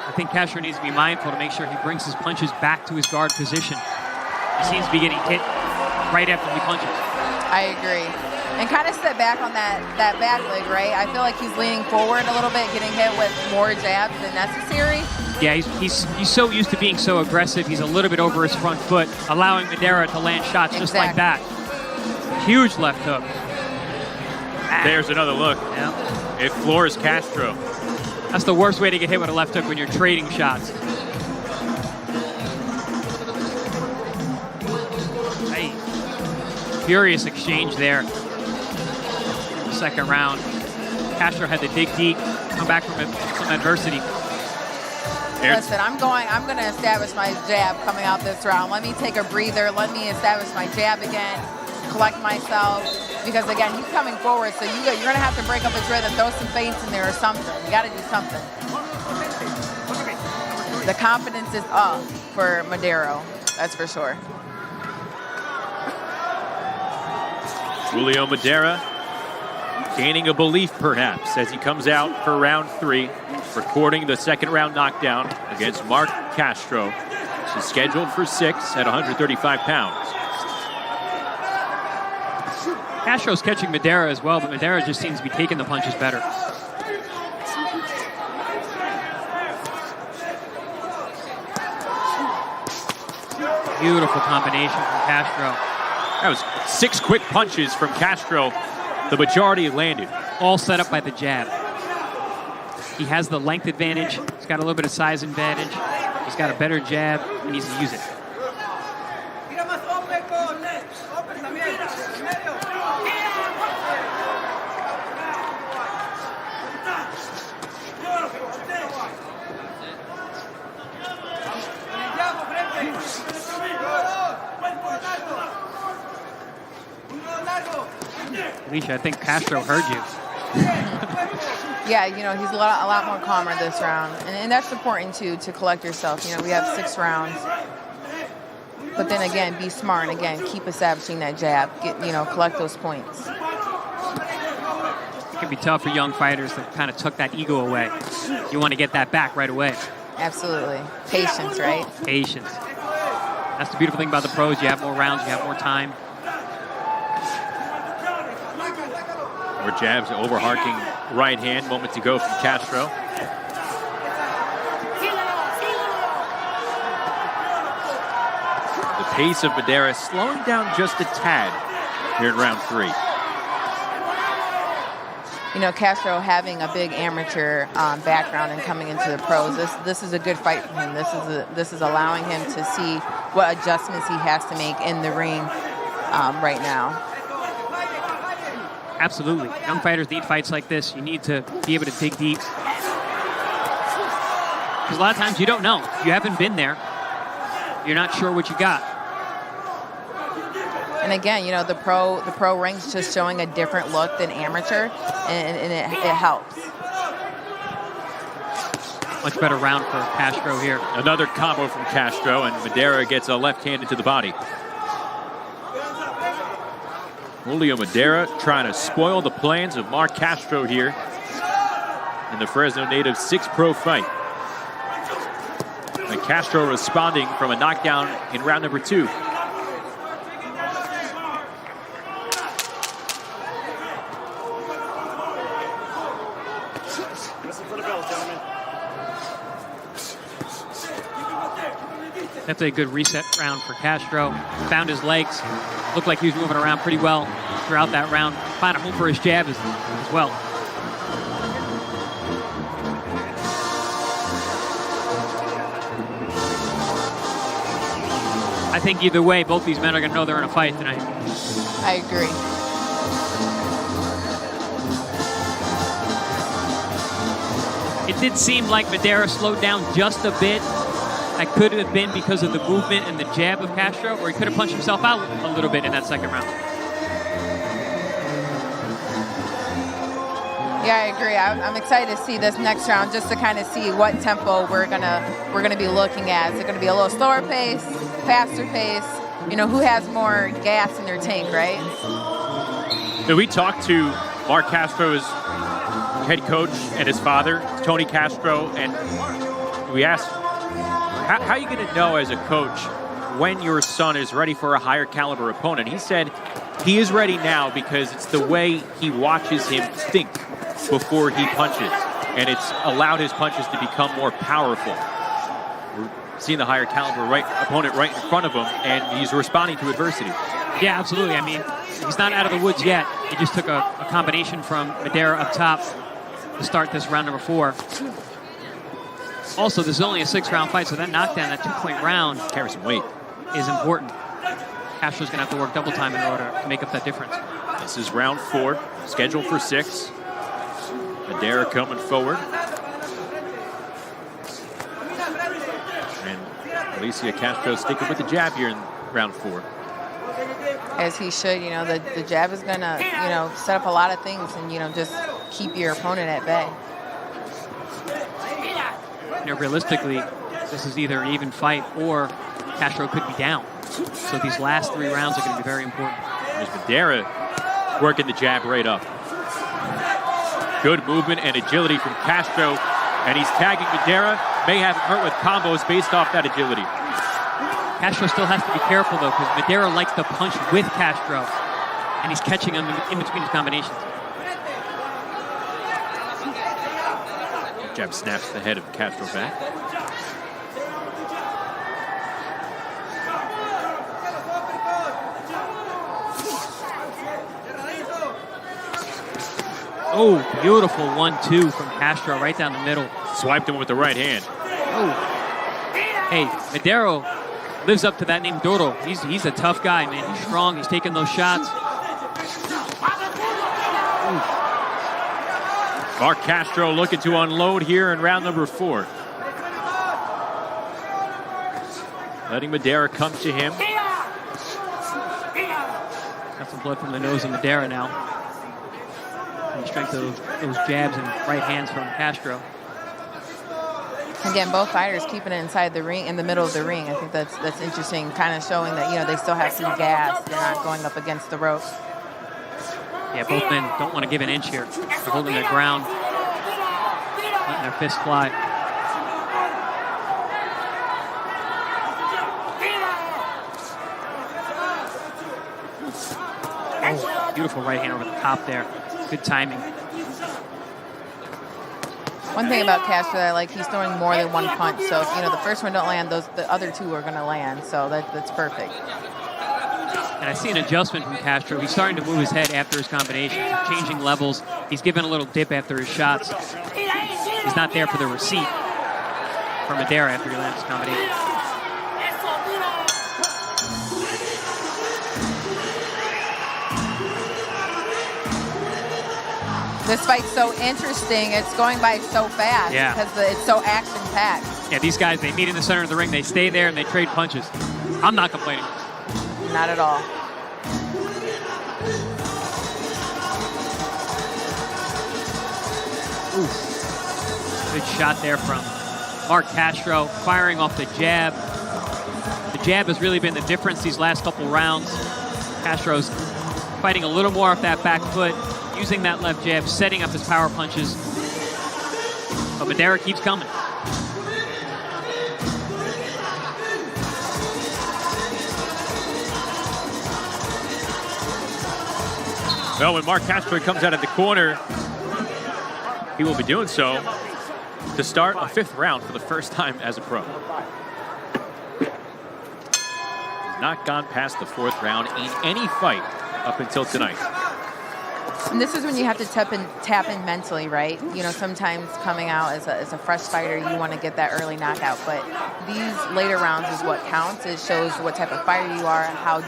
I think Castro needs to be mindful to make sure he brings his punches back to his guard position. He seems to be getting hit right after he punches. I agree. And kind of step back on that back leg, right? I feel like he's leaning forward a little bit, getting hit with more jabs than necessary. Yeah, he's so used to being so aggressive. He's a little bit over his front foot, allowing Madera to land shots just like that. Huge left hook. There's another look. Yeah. It floors Castro. That's the worst way to get hit with a left hook when you're trading shots. Hey. Furious exchange there. Second round. Castro had to dig deep, come back from some adversity. Listen, I'm going to establish my jab coming out this round. Let me take a breather. Let me establish my jab again, collect myself. Because again, he's coming forward, so you're going to have to break up his rhythm, throw some feints in there or something. You got to do something. The confidence is up for Madera, that's for sure. Julio Madera gaining a belief, perhaps, as he comes out for round 3, recording the second round knockdown against Mark Castro. He's scheduled for 6 at 135 pounds. Castro's catching Madera as well, but Madera just seems to be taking the punches better. Beautiful combination from Castro. That was 6 quick punches from Castro. The majority landed. All set up by the jab. He has the length advantage. He's got a little bit of size advantage. He's got a better jab. He needs to use it. Alicia, I think Castro heard you. Yeah, you know, he's a lot more calmer this round. And that's important, too, to collect yourself. You know, we have 6 rounds. But then, again, be smart. And, again, keep establishing that jab. Collect those points. It can be tough for young fighters that kind of took that ego away. You want to get that back right away. Absolutely. Patience, right? Patience. That's the beautiful thing about the pros. You have more rounds. You have more time. More jabs, overharking right hand, moment to go from Castro. The pace of Madera slowing down just a tad here in round 3. You know, Castro having a big amateur background and coming into the pros, this is a good fight for him. This is allowing him to see what adjustments he has to make in the ring right now. Absolutely. Young fighters need fights like this. You need to be able to dig deep. Because a lot of times you don't know. You haven't been there. You're not sure what you got. And again, you know, the pro ring's just showing a different look than amateur, and it helps. Much better round for Castro here. Another combo from Castro, and Madera gets a left hand into the body. Julio Madera trying to spoil the plans of Mark Castro here in the Fresno native 6 pro fight. And Castro responding from a knockdown in round number 2. Definitely a good reset round for Castro. Found his legs. Looked like he was moving around pretty well throughout that round. Found a home for his jab as well. I think either way, both these men are going to know they're in a fight tonight. I agree. It did seem like Madera slowed down just a bit. That could have been because of the movement and the jab of Castro, or he could have punched himself out a little bit in that second round. Yeah, I agree. I'm excited to see this next round, just to kind of see what tempo we're gonna be looking at. Is it gonna be a little slower pace, faster pace? You know, who has more gas in their tank, right? Now, we talked to Mark Castro's head coach and his father, Tony Castro, and we asked, how are you going to know as a coach when your son is ready for a higher caliber opponent? He said he is ready now because it's the way he watches him think before he punches, and it's allowed his punches to become more powerful. We're seeing the higher caliber opponent right in front of him, and he's responding to adversity. Yeah, absolutely. I mean, he's not out of the woods yet. He just took a combination from Madera up top to start this round number 4. Also, this is only a 6-round fight, so that knockdown, that 2-point round, carries some weight, is important. Castro's going to have to work double time in order to make up that difference. This is round 4, scheduled for 6. Madera coming forward. And Alicia Castro sticking with the jab here in round 4. As he should, you know, the jab is going to, you know, set up a lot of things and, you know, just keep your opponent at bay. You know, realistically, this is either an even fight or Castro could be down. So these last 3 rounds are going to be very important. There's Madera working the jab right up. Good movement and agility from Castro, and he's tagging Madera. May have him hurt with combos based off that agility. Castro still has to be careful, though, because Madera likes to punch with Castro, and he's catching him in between his combinations. Jab snaps the head of Castro back. Oh, beautiful 1-2 from Castro right down the middle. Swiped him with the right hand. Oh. Hey, Madero lives up to that name, Doro. He's a tough guy, man. He's strong. He's taking those shots. Ooh. Mark Castro looking to unload here in round number 4. Letting Madera come to him. Got some blood from the nose of Madera now. And the strength of those jabs and right hands from Castro. Again, both fighters keeping it inside the ring, in the middle of the ring. I think that's interesting, kind of showing that, you know, they still have some gas. They're not going up against the ropes. Yeah, both men don't want to give an inch here. They're holding their ground, letting their fists fly. Oh, beautiful right hand over the top there. Good timing. One thing about Castro that I like, he's throwing more than one punch. So if, you know, the first one don't land, the other 2 are going to land. So that's perfect. And I see an adjustment from Castro. He's starting to move his head after his combination, changing levels. He's giving a little dip after his shots. He's not there for the receipt for Madera after he lands his combination. This fight's so interesting. It's going by so fast because it's so action-packed. Yeah, these guys, they meet in the center of the ring. They stay there and they trade punches. I'm not complaining. Not at all. Ooh. Good shot there from Mark Castro, firing off the jab. The jab has really been the difference these last couple rounds. Castro's fighting a little more off that back foot, using that left jab, setting up his power punches. But Madera keeps coming. Well, when Mark Castro comes out of the corner, he will be doing so to start a 5th round for the first time as a pro. He's not gone past the 4th round in any fight up until tonight. And this is when you have to tap in mentally, right? You know, sometimes coming out as a fresh fighter, you want to get that early knockout. But these later rounds is what counts. It shows what type of fighter you are, how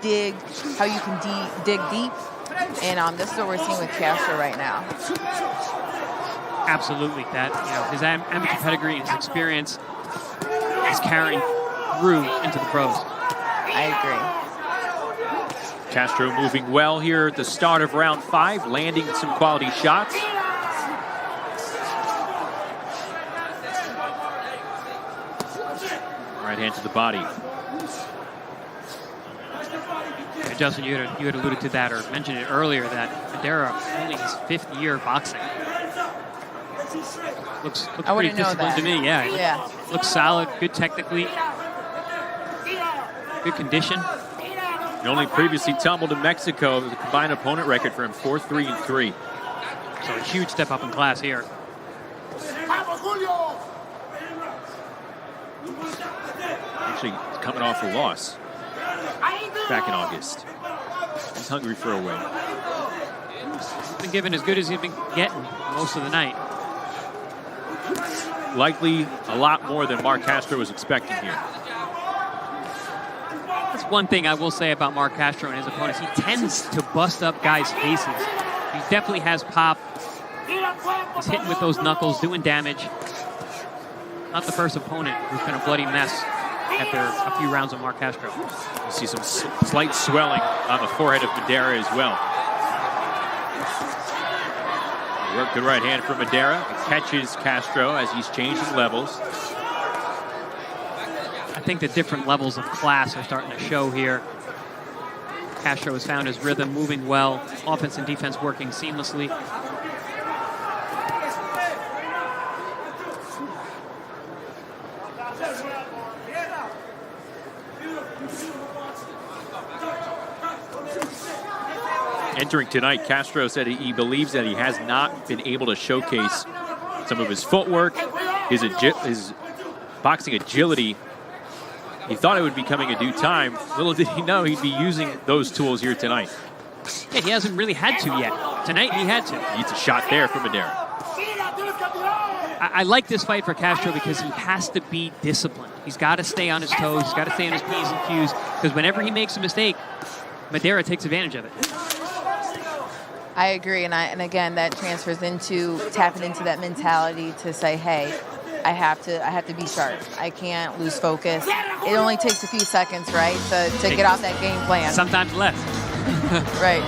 you can dig deep. And this is what we're seeing with Castro right now. Absolutely. That, you know, his amateur pedigree, his experience is carrying through into the pros. I agree. Castro moving well here at the start of round 5, landing some quality shots. Right hand to the body. Yeah, Justin, you had alluded to that or mentioned it earlier that Madera only his 5th year boxing. Looks I pretty wouldn't know disciplined that. to me. Yeah. Yeah. Looks solid. Good technically. Good condition. He only previously tumbled in Mexico. The combined opponent record for him, 4-3-3. So a huge step up in class here. Actually, he's coming off a loss back in August. He's hungry for a win. He's been given as good as he's been getting most of the night. Likely a lot more than Mark Castro was expecting here. That's one thing I will say about Mark Castro and his opponents. He tends to bust up guys' faces. He definitely has pop. He's hitting with those knuckles, doing damage. Not the first opponent who's been a bloody mess after a few rounds of Mark Castro. You see some slight swelling on the forehead of Madera as well. Good right hand from Madera. Catches Castro as he's changing levels. I think the different levels of class are starting to show here. Castro has found his rhythm, moving well. Offense and defense working seamlessly. Entering tonight, Castro said he believes that he has not been able to showcase some of his footwork, his boxing agility. He thought it would be coming in due time. Little did he know he'd be using those tools here tonight. Yeah, he hasn't really had to yet. Tonight he had to. Needs a shot there from Madera. I like this fight for Castro because he has to be disciplined. He's got to stay on his toes. He's got to stay on his P's and Q's, because whenever he makes a mistake, Madera takes advantage of it. I agree, and again, that transfers into tapping into that mentality to say, hey, I have to be sharp. I can't lose focus. It only takes a few seconds, right, to get off that game plan. Sometimes less. Right.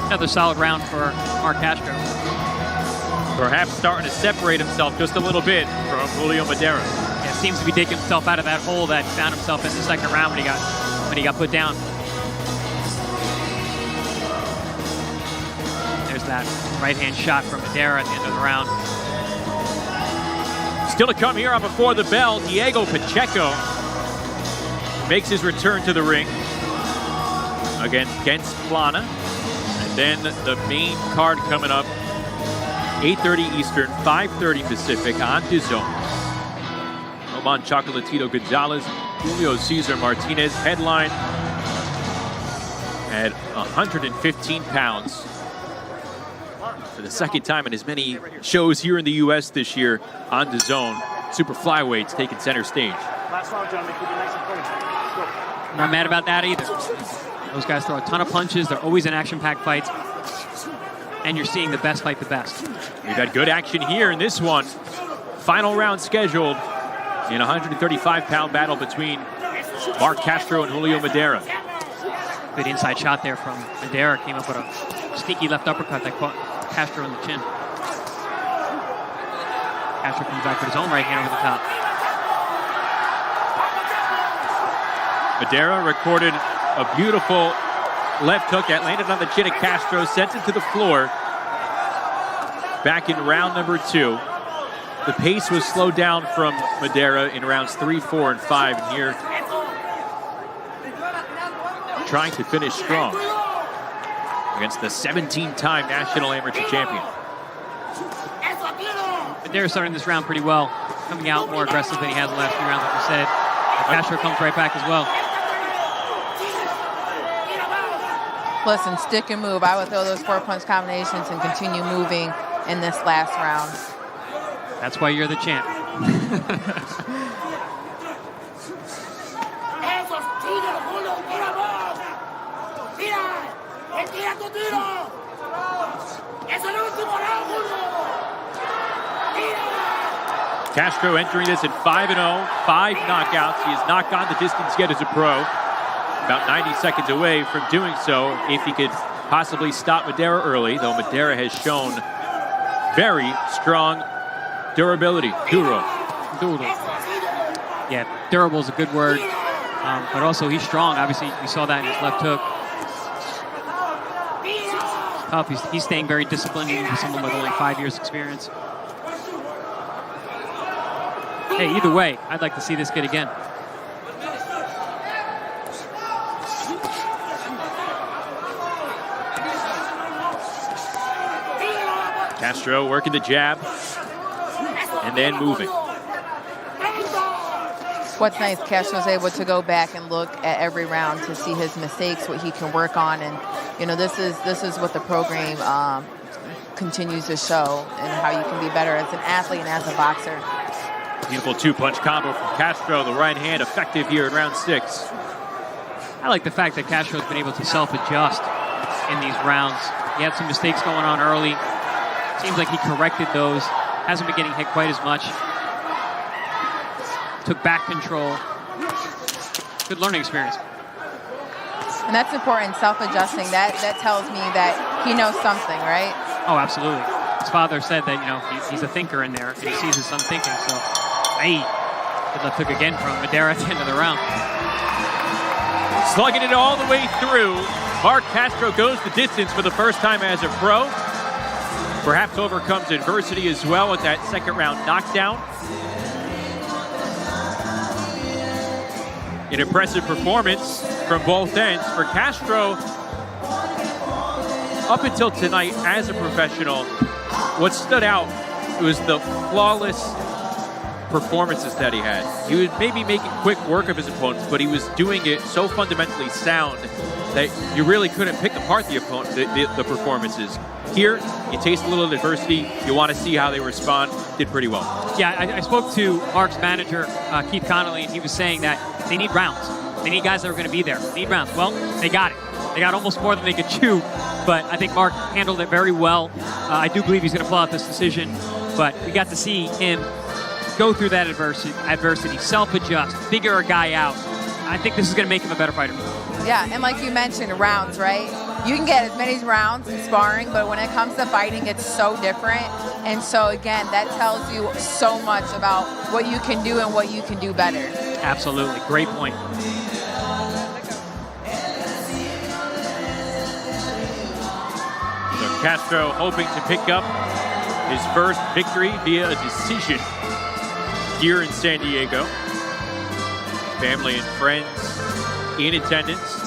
Another solid round for Mark Castro. Perhaps starting to separate himself just a little bit from Julio Madera. Yeah, seems to be digging himself out of that hole that he found himself in the second round when he got put down. There's that right-hand shot from Madera at the end of the round. Still to come here on Before the Bell, Diego Pacheco makes his return to the ring against Plana. And then the main card coming up, 8:30 Eastern, 5:30 Pacific on Dazn. Roman Chocolatito Gonzalez, Julio Cesar Martinez, headline at 115 pounds. For the second time in as many shows here in the U.S. this year on Dazn, super flyweights taking center stage. Not mad about that either. Those guys throw a ton of punches. They're always in action-packed fights. And you're seeing the best fight the best. We've had good action here in this one. Final round scheduled in a 135-pound battle between Mark Castro and Julio Madera. Good inside shot there from Madera. Came up with a sneaky left uppercut that caught Castro in the chin. Castro comes back with his own right hand over the top. Madera recorded a beautiful left hook that landed on the chin of Castro, sent it to the floor. Back in round number 2. The pace was slowed down from Madera in rounds 3, 4, and 5. And here, trying to finish strong against the 17-time national amateur champion. Madera starting this round pretty well, coming out more aggressive than he has the last few rounds, like you said. And Castro comes right back as well. Listen, stick and move. I would throw those 4-punch combinations and continue moving in this last round. That's why you're the champ. Castro entering this at 5-0, 5 knockouts. He has not gone the distance yet as a pro. About 90 seconds away from doing so if he could possibly stop Madera early, though Madera has shown very strong durability. Duro. Yeah, durable is a good word, but also he's strong. Obviously, we saw that in his left hook. tough. He's staying very disciplined, even for someone with only 5 years experience. Hey, either way, I'd like to see this kid again. Castro working the jab and then moving. What's nice, Castro's able to go back and look at every round to see his mistakes, what he can work on, and you know this is what the program continues to show, and how you can be better as an athlete and as a boxer. Beautiful two-punch combo from Castro. The right hand effective here in round 6. I like the fact that Castro's been able to self-adjust in these rounds. He had some mistakes going on early. Seems like he corrected those. Hasn't been getting hit quite as much. Took back control. Good learning experience. And that's important, self-adjusting. That tells me that he knows something, right? Oh, absolutely. His father said that, you know, he's a thinker in there, and he sees his son thinking. So, hey, good left hook again from Madera at the end of the round. Slugging it all the way through. Mark Castro goes the distance for the first time as a pro. Perhaps overcomes adversity as well with that second round knockdown. An impressive performance from both ends for Castro. Up until tonight as a professional, what stood out was the flawless performances that he had. He was maybe making quick work of his opponents, but he was doing it so fundamentally sound that you really couldn't pick apart the performances. Here, you taste a little adversity. You want to see how they respond. Did pretty well. Yeah, I spoke to Mark's manager, Keith Connolly, and he was saying that they need rounds. They need guys that are going to be there. They need rounds. Well, they got it. They got almost more than they could chew, but I think Mark handled it very well. I do believe he's going to pull out this decision, but we got to see him go through that adversity, self-adjust, figure a guy out. I think this is going to make him a better fighter. Yeah, and like you mentioned, rounds, right? You can get as many rounds in sparring, but when it comes to fighting, it's so different. And so, again, that tells you so much about what you can do and what you can do better. Absolutely. Great point. So Castro hoping to pick up his first victory via a decision here in San Diego. Family and friends in attendance.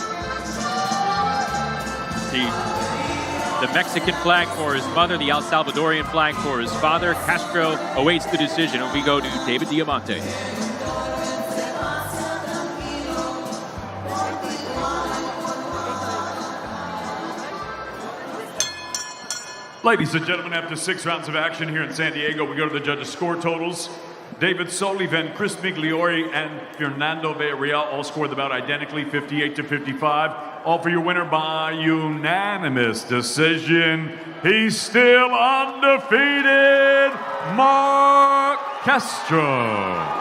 The Mexican flag for his mother, the El Salvadorian flag for his father. Castro awaits the decision, and we go to David Diamante. Ladies and gentlemen, after 6 rounds of action here in San Diego, we go to the judges' score totals. David Solivan, Chris Migliori, and Fernando Villarreal all scored about identically, 58-55. All for your winner by unanimous decision. He's still undefeated, Mark Castro.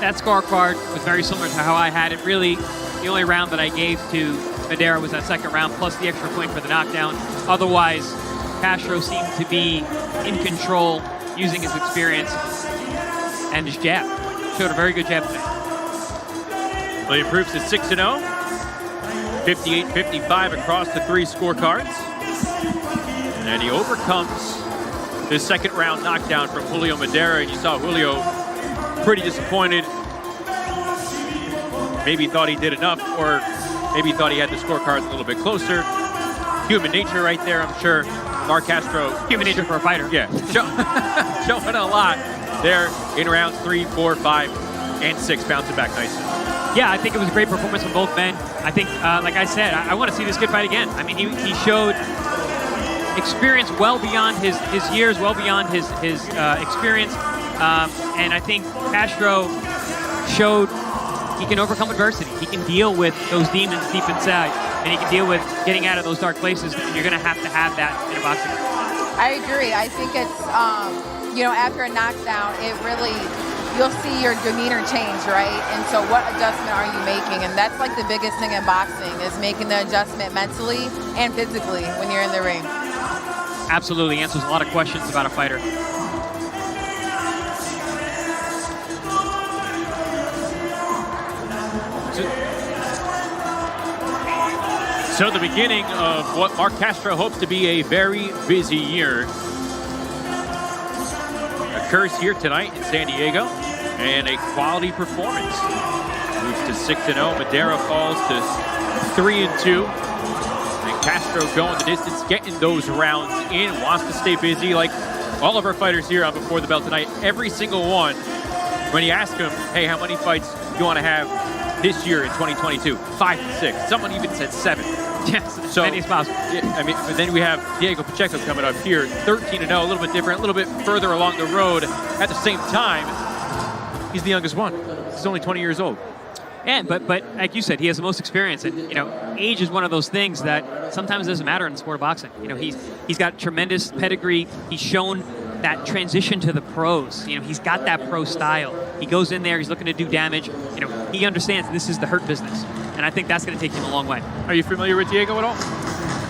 That scorecard was very similar to how I had it. Really, the only round that I gave to Madera was that second round, plus the extra point for the knockdown. Otherwise, Castro seemed to be in control, using his experience and his jab. Showed a very good jab today. Well, he improves to 6-0, 58-55 across the 3 scorecards. And he overcomes the second round knockdown from Julio Madera, and you saw Julio pretty disappointed. Maybe thought he did enough, or maybe thought he had the scorecards a little bit closer. Human nature right there, I'm sure. Mark Castro. Human nature for a fighter. Yeah, showing a lot there in rounds 3, 4, 5, and 6, bouncing back nicely. Yeah, I think it was a great performance from both men. I think, like I said, I want to see this kid fight again. I mean, he showed experience well beyond his years, well beyond his experience. And I think Castro showed he can overcome adversity. He can deal with those demons deep inside, and he can deal with getting out of those dark places. And you're going to have that in a boxing. I agree. I think it's, after a knockdown, it really, you'll see your demeanor change, right? And so what adjustment are you making? And that's like the biggest thing in boxing, is making the adjustment mentally and physically when you're in the ring. Absolutely. Answers a lot of questions about a fighter. So the beginning of what Mark Castro hopes to be a very busy year occurs here tonight in San Diego, and a quality performance. Moves to 6-0. Madera falls to 3-2. And Castro going the distance, getting those rounds in, wants to stay busy like all of our fighters here on Before the Bell tonight. Every single one, when you ask them, hey, how many fights do you want to have this year in 2022? 5 to 6. Someone even said 7. Yes, so many as possible. Yeah, I mean, but then we have Diego Pacheco coming up here, 13-0, a little bit different, a little bit further along the road. At the same time, he's the youngest one. He's only 20 years old. Yeah, but like you said, he has the most experience, and you know, age is one of those things that sometimes doesn't matter in the sport of boxing. You know, he's got tremendous pedigree. He's shown that transition to the pros. You know, he's got that pro style. He goes in there, he's looking to do damage. You know, he understands this is the hurt business, and I think that's going to take him a long way. Are you familiar with Diego at all?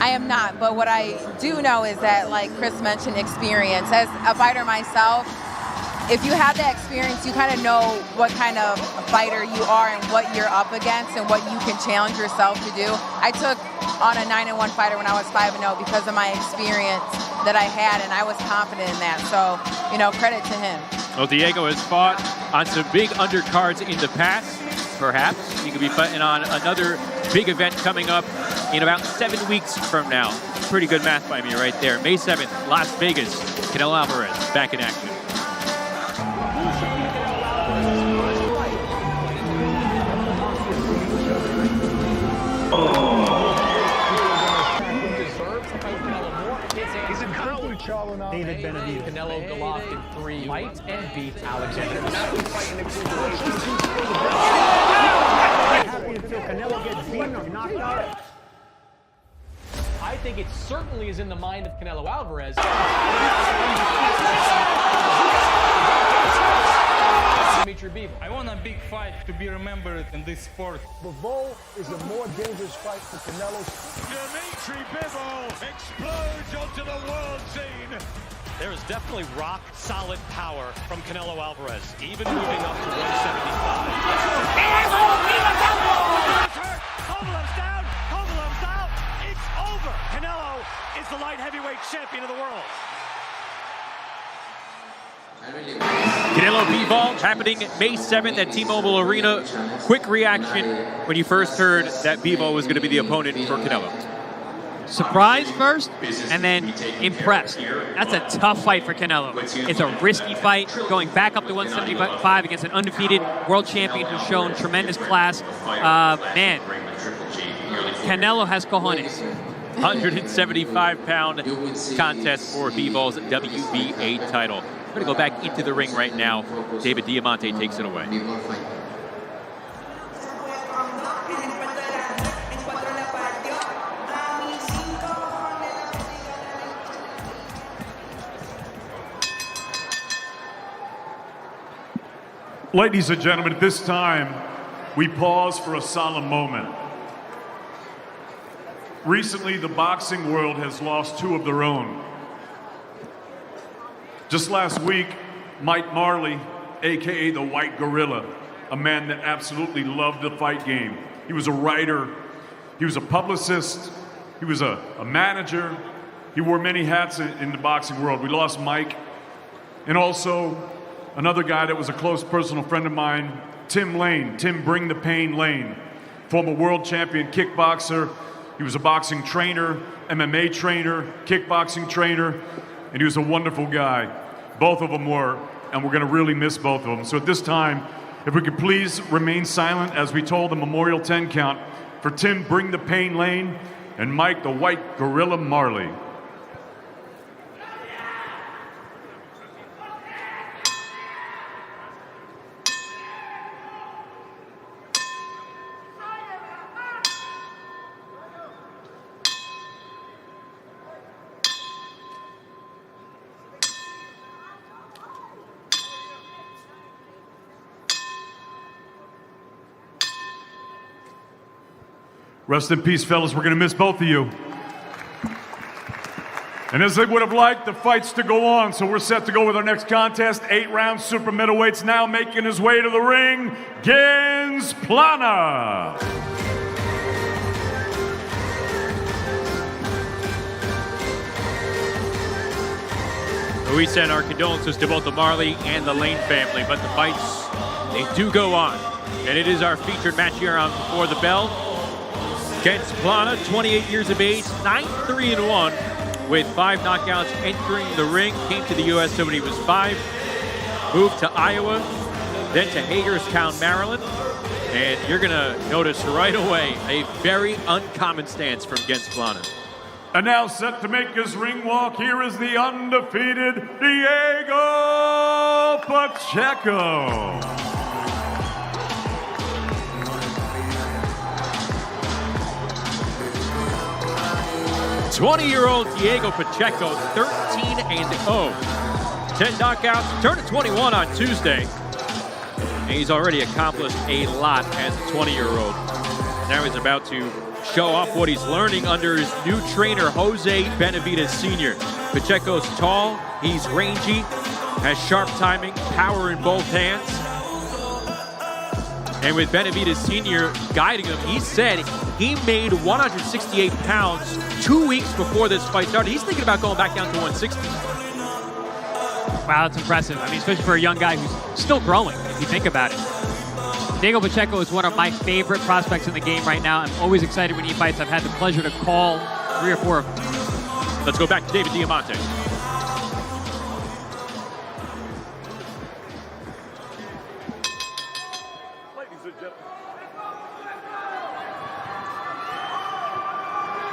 I am not, but what I do know is that, like Chris mentioned, experience. As a fighter myself, if you have that experience, you kind of know what kind of fighter you are and what you're up against and what you can challenge yourself to do. I took on a 9-1 fighter when I was 5-0 because of my experience that I had, and I was confident in that. So, you know, credit to him. Well, Diego has fought on some big undercards in the past. Perhaps he could be fighting on another big event coming up in about 7 weeks from now. Pretty good math by me right there. May 7th, Las Vegas. Canelo Alvarez back in action. David Benavidez. Canelo Golovkin 3 fight and beat Alexander. Happy until Canelo gets beaten or knocked out. I think it certainly is in the mind of Canelo Alvarez. I want a big fight to be remembered in this sport. Bivol is a more dangerous fight for Canelo. Dimitri Bivol explodes onto the world scene. There is definitely rock-solid power from Canelo Alvarez, even moving up to 175. Kovalev's down! Kovalev's out! It's over! Canelo is the light heavyweight champion of the world. Canelo Bivol happening May 7th at T-Mobile Arena. Quick reaction when you first heard that Bivol was going to be the opponent for Canelo. Surprised first, and then impressed. That's a tough fight for Canelo. It's a risky fight, going back up to 175 against an undefeated world champion who's shown tremendous class. Man, Canelo has cojones. 175-pound contest for Bivol's WBA title. We're going to go back into the ring right now. David Diamante takes it away. Ladies and gentlemen, at this time, we pause for a solemn moment. Recently, the boxing world has lost two of their own. Just last week, Mike Marley, AKA the White Gorilla, a man that absolutely loved the fight game. He was a writer, he was a publicist, he was a manager. He wore many hats in the boxing world. We lost Mike. And also, another guy that was a close personal friend of mine, Tim Lane, Tim Bring the Pain Lane, former world champion kickboxer. He was a boxing trainer, MMA trainer, kickboxing trainer, and he was a wonderful guy. Both of them were, and we're going to really miss both of them. So at this time, if we could please remain silent as we told the Memorial 10 count for Tim Bring the Pain Lane and Mike the White Gorilla Marley. Rest in peace, fellas. We're going to miss both of you. And as they would have liked the fights to go on, so we're set to go with our next contest. 8-round super middleweights now making his way to the ring, Gens Plana. We send our condolences to both the Marley and the Lane family, but the fights, they do go on. And it is our featured match here on Before the Bell. Gens Plana, 28 years of age, 9-3-1, with 5 knockouts entering the ring. Came to the U.S. when he was 5, moved to Iowa, then to Hagerstown, Maryland. And you're going to notice right away a very uncommon stance from Gens Plana. And now set to make his ring walk, here is the undefeated Diego Pacheco. '20-year-old Diego Pacheco, 13-0. 10 knockouts, turned to 21 on Tuesday. And he's already accomplished a lot as a 20-year-old. Now he's about to show off what he's learning under his new trainer, Jose Benavidez Sr. Pacheco's tall, he's rangy, has sharp timing, power in both hands. And with Benavidez Sr. guiding him, he said he made 168 pounds 2 weeks before this fight started. He's thinking about going back down to 160. Wow, that's impressive. I mean, especially for a young guy who's still growing, if you think about it. Diego Pacheco is one of my favorite prospects in the game right now. I'm always excited when he fights. I've had the pleasure to call 3 or 4 of them. Let's go back to David Diamante.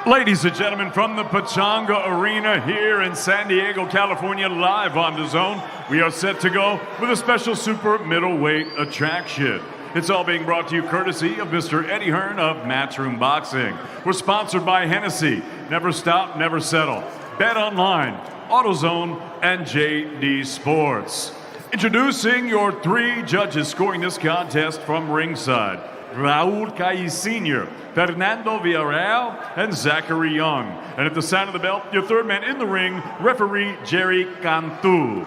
Ladies and gentlemen, from the Pechanga Arena here in San Diego, California, live on Dazn, we are set to go with a special super middleweight attraction. It's all being brought to you courtesy of Mr. Eddie Hearn of Matchroom Boxing. We're sponsored by Hennessy, Never Stop, Never Settle, Bet Online, AutoZone, and JD Sports. Introducing your 3 judges scoring this contest from ringside. Raul Cais Sr., Fernando Villarreal, and Zachary Young. And at the sound of the bell, your 3rd man in the ring, referee Jerry Cantu.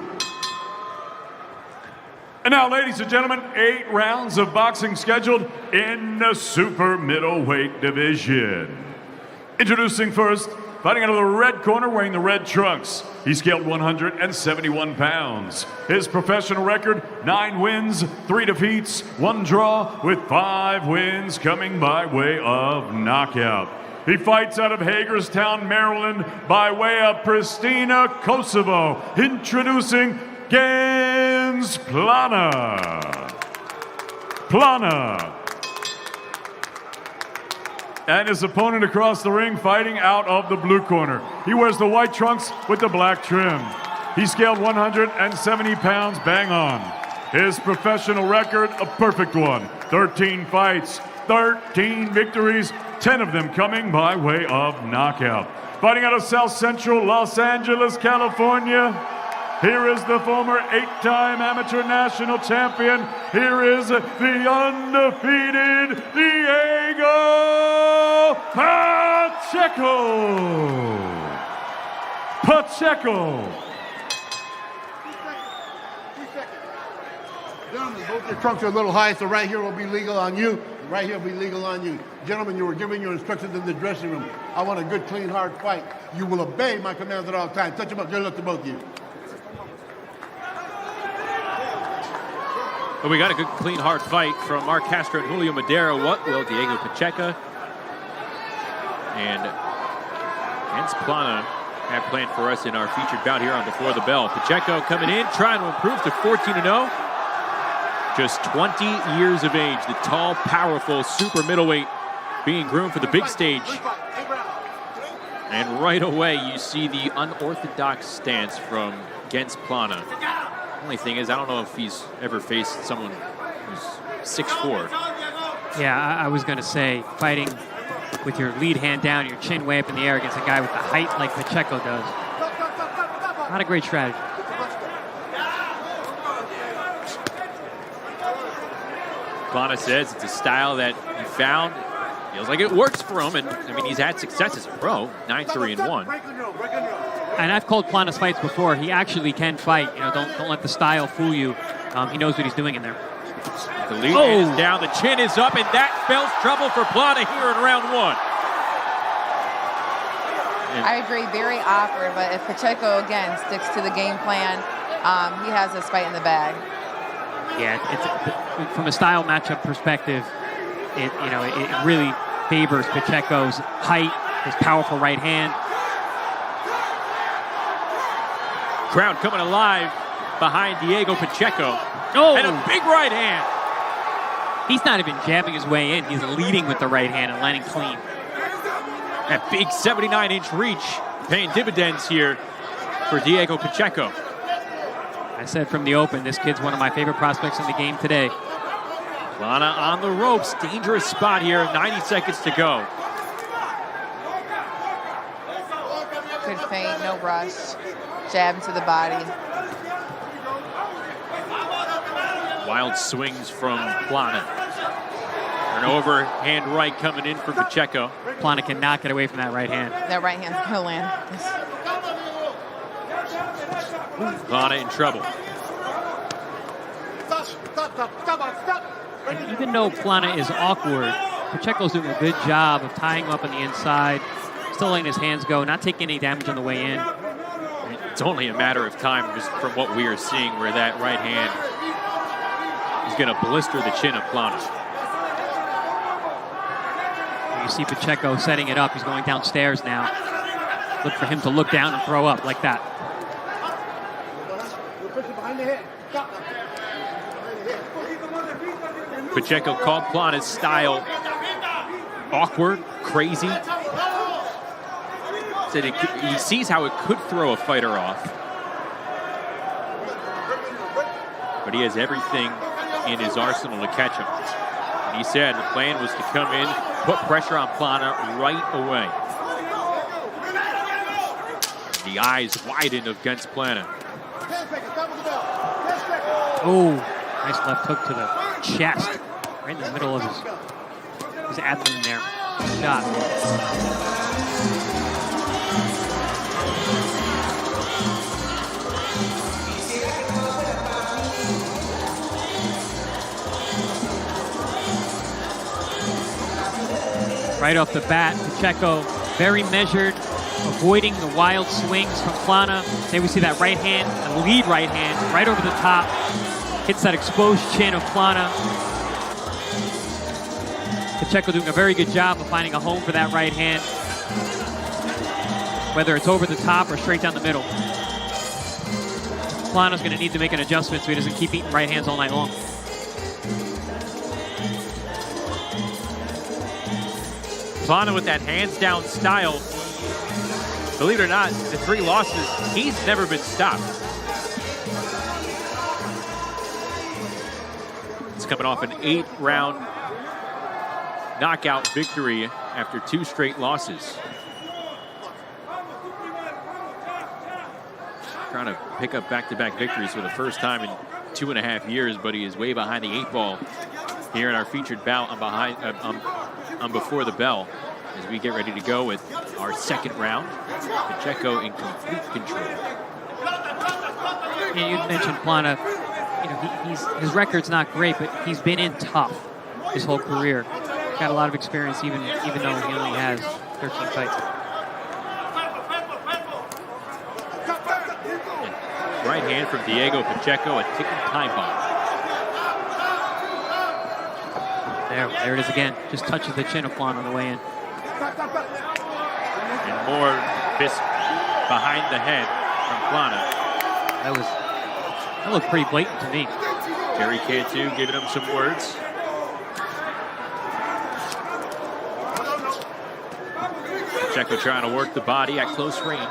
And now, ladies and gentlemen, 8 rounds of boxing scheduled in the super middleweight division. Introducing first, fighting out of the red corner, wearing the red trunks. He scaled 171 pounds. His professional record, 9 wins, 3 defeats, 1 draw, with 5 wins coming by way of knockout. He fights out of Hagerstown, Maryland, by way of Pristina, Kosovo. Introducing Gens Plana. And his opponent across the ring, fighting out of the blue corner. He wears the white trunks with the black trim. He scaled 170 pounds, bang on. His professional record, a perfect one. 13 fights, 13 victories, 10 of them coming by way of knockout. Fighting out of South Central Los Angeles, California, here is the former 8-time amateur national champion. Here is the undefeated Diego Pacheco. Gentlemen, both your trunks are a little high, so right here will be legal on you. Right here will be legal on you. Gentlemen, you were giving your instructions in the dressing room. I want a good, clean, hard fight. You will obey my commands at all times. Touch them up. Good luck to both of you. But we got a good, clean, hard fight from Mark Castro and Julio Madera. What will Diego Pacheco and Gens Plana have planned for us in our featured bout here on Before the Bell? Pacheco coming in, trying to improve to 14-0. Just 20 years of age, the tall, powerful super middleweight being groomed for the big stage. And right away, you see the unorthodox stance from Gens Plana. Only thing is, I don't know if he's ever faced someone who's 6'4". Yeah, I was going to say, fighting with your lead hand down, your chin way up in the air against a guy with the height like Pacheco does. Not a great strategy. Plana says it's a style that he found. Feels like it works for him, and I mean, he's had success as a pro, 9-3-1. And I've called Plana's fights before. He actually can fight. You know, don't let the style fool you. He knows what he's doing in there. The lead hand is down, the chin is up, and that spells trouble for Plana here in round 1. I agree, very awkward, but if Pacheco, again, sticks to the game plan, he has this fight in the bag. Yeah, it's from a style matchup perspective, it really favors Pacheco's height, his powerful right hand. Crowd coming alive behind Diego Pacheco. Oh! And a big right hand. He's not even jabbing his way in. He's leading with the right hand and landing clean. That big 79-inch reach paying dividends here for Diego Pacheco. I said from the open, this kid's one of my favorite prospects in the game today. Plana on the ropes. Dangerous spot here. 90 seconds to go. Good feint, no rush. Jab to the body. Wild swings from Plana. An overhand right coming in for Pacheco. Plana cannot get away from that right hand. That right hand's gonna land. Plana in trouble. And even though Plana is awkward, Pacheco's doing a good job of tying him up on the inside, still letting his hands go, not taking any damage on the way in. It's only a matter of time, just from what we are seeing, where that right hand is going to blister the chin of Plana. You see Pacheco setting it up. He's going downstairs now. Look for him to look down and throw up like that. Pacheco called Plana's style awkward, crazy. Said he sees how it could throw a fighter off. But he has everything in his arsenal to catch him. And he said the plan was to come in, put pressure on Plana right away. The eyes widened against Plana. Oh, nice left hook to the chest. Right in the middle of his abdomen there. Shot. Right off the bat, Pacheco very measured, avoiding the wild swings from Plana. Then we see that right hand, the lead right hand, right over the top. Hits that exposed chin of Plana. Pacheco doing a very good job of finding a home for that right hand, whether it's over the top or straight down the middle. Plana's going to need to make an adjustment so he doesn't keep eating right hands all night long. Plana with that hands-down style. Believe it or not, the 3 losses, he's never been stopped. It's coming off an 8-round knockout victory after 2 straight losses. Trying to pick up back-to-back victories for the first time in 2.5 years, but he is way behind the 8 ball here in our featured bout on Before the Bell, as we get ready to go with our second round. Pacheco in complete control. Yeah, you mentioned Plana. You know, his record's not great, but he's been in tough his whole career. Got a lot of experience, even though he only has 13 fights. And right hand from Diego Pacheco, a ticking time bomb. There it is again. Just touches the chin of Plana on the way in. And more fists behind the head from Plana. That looked pretty blatant to me. Terry Cantu giving him some words. Pacheco trying to work the body at close range.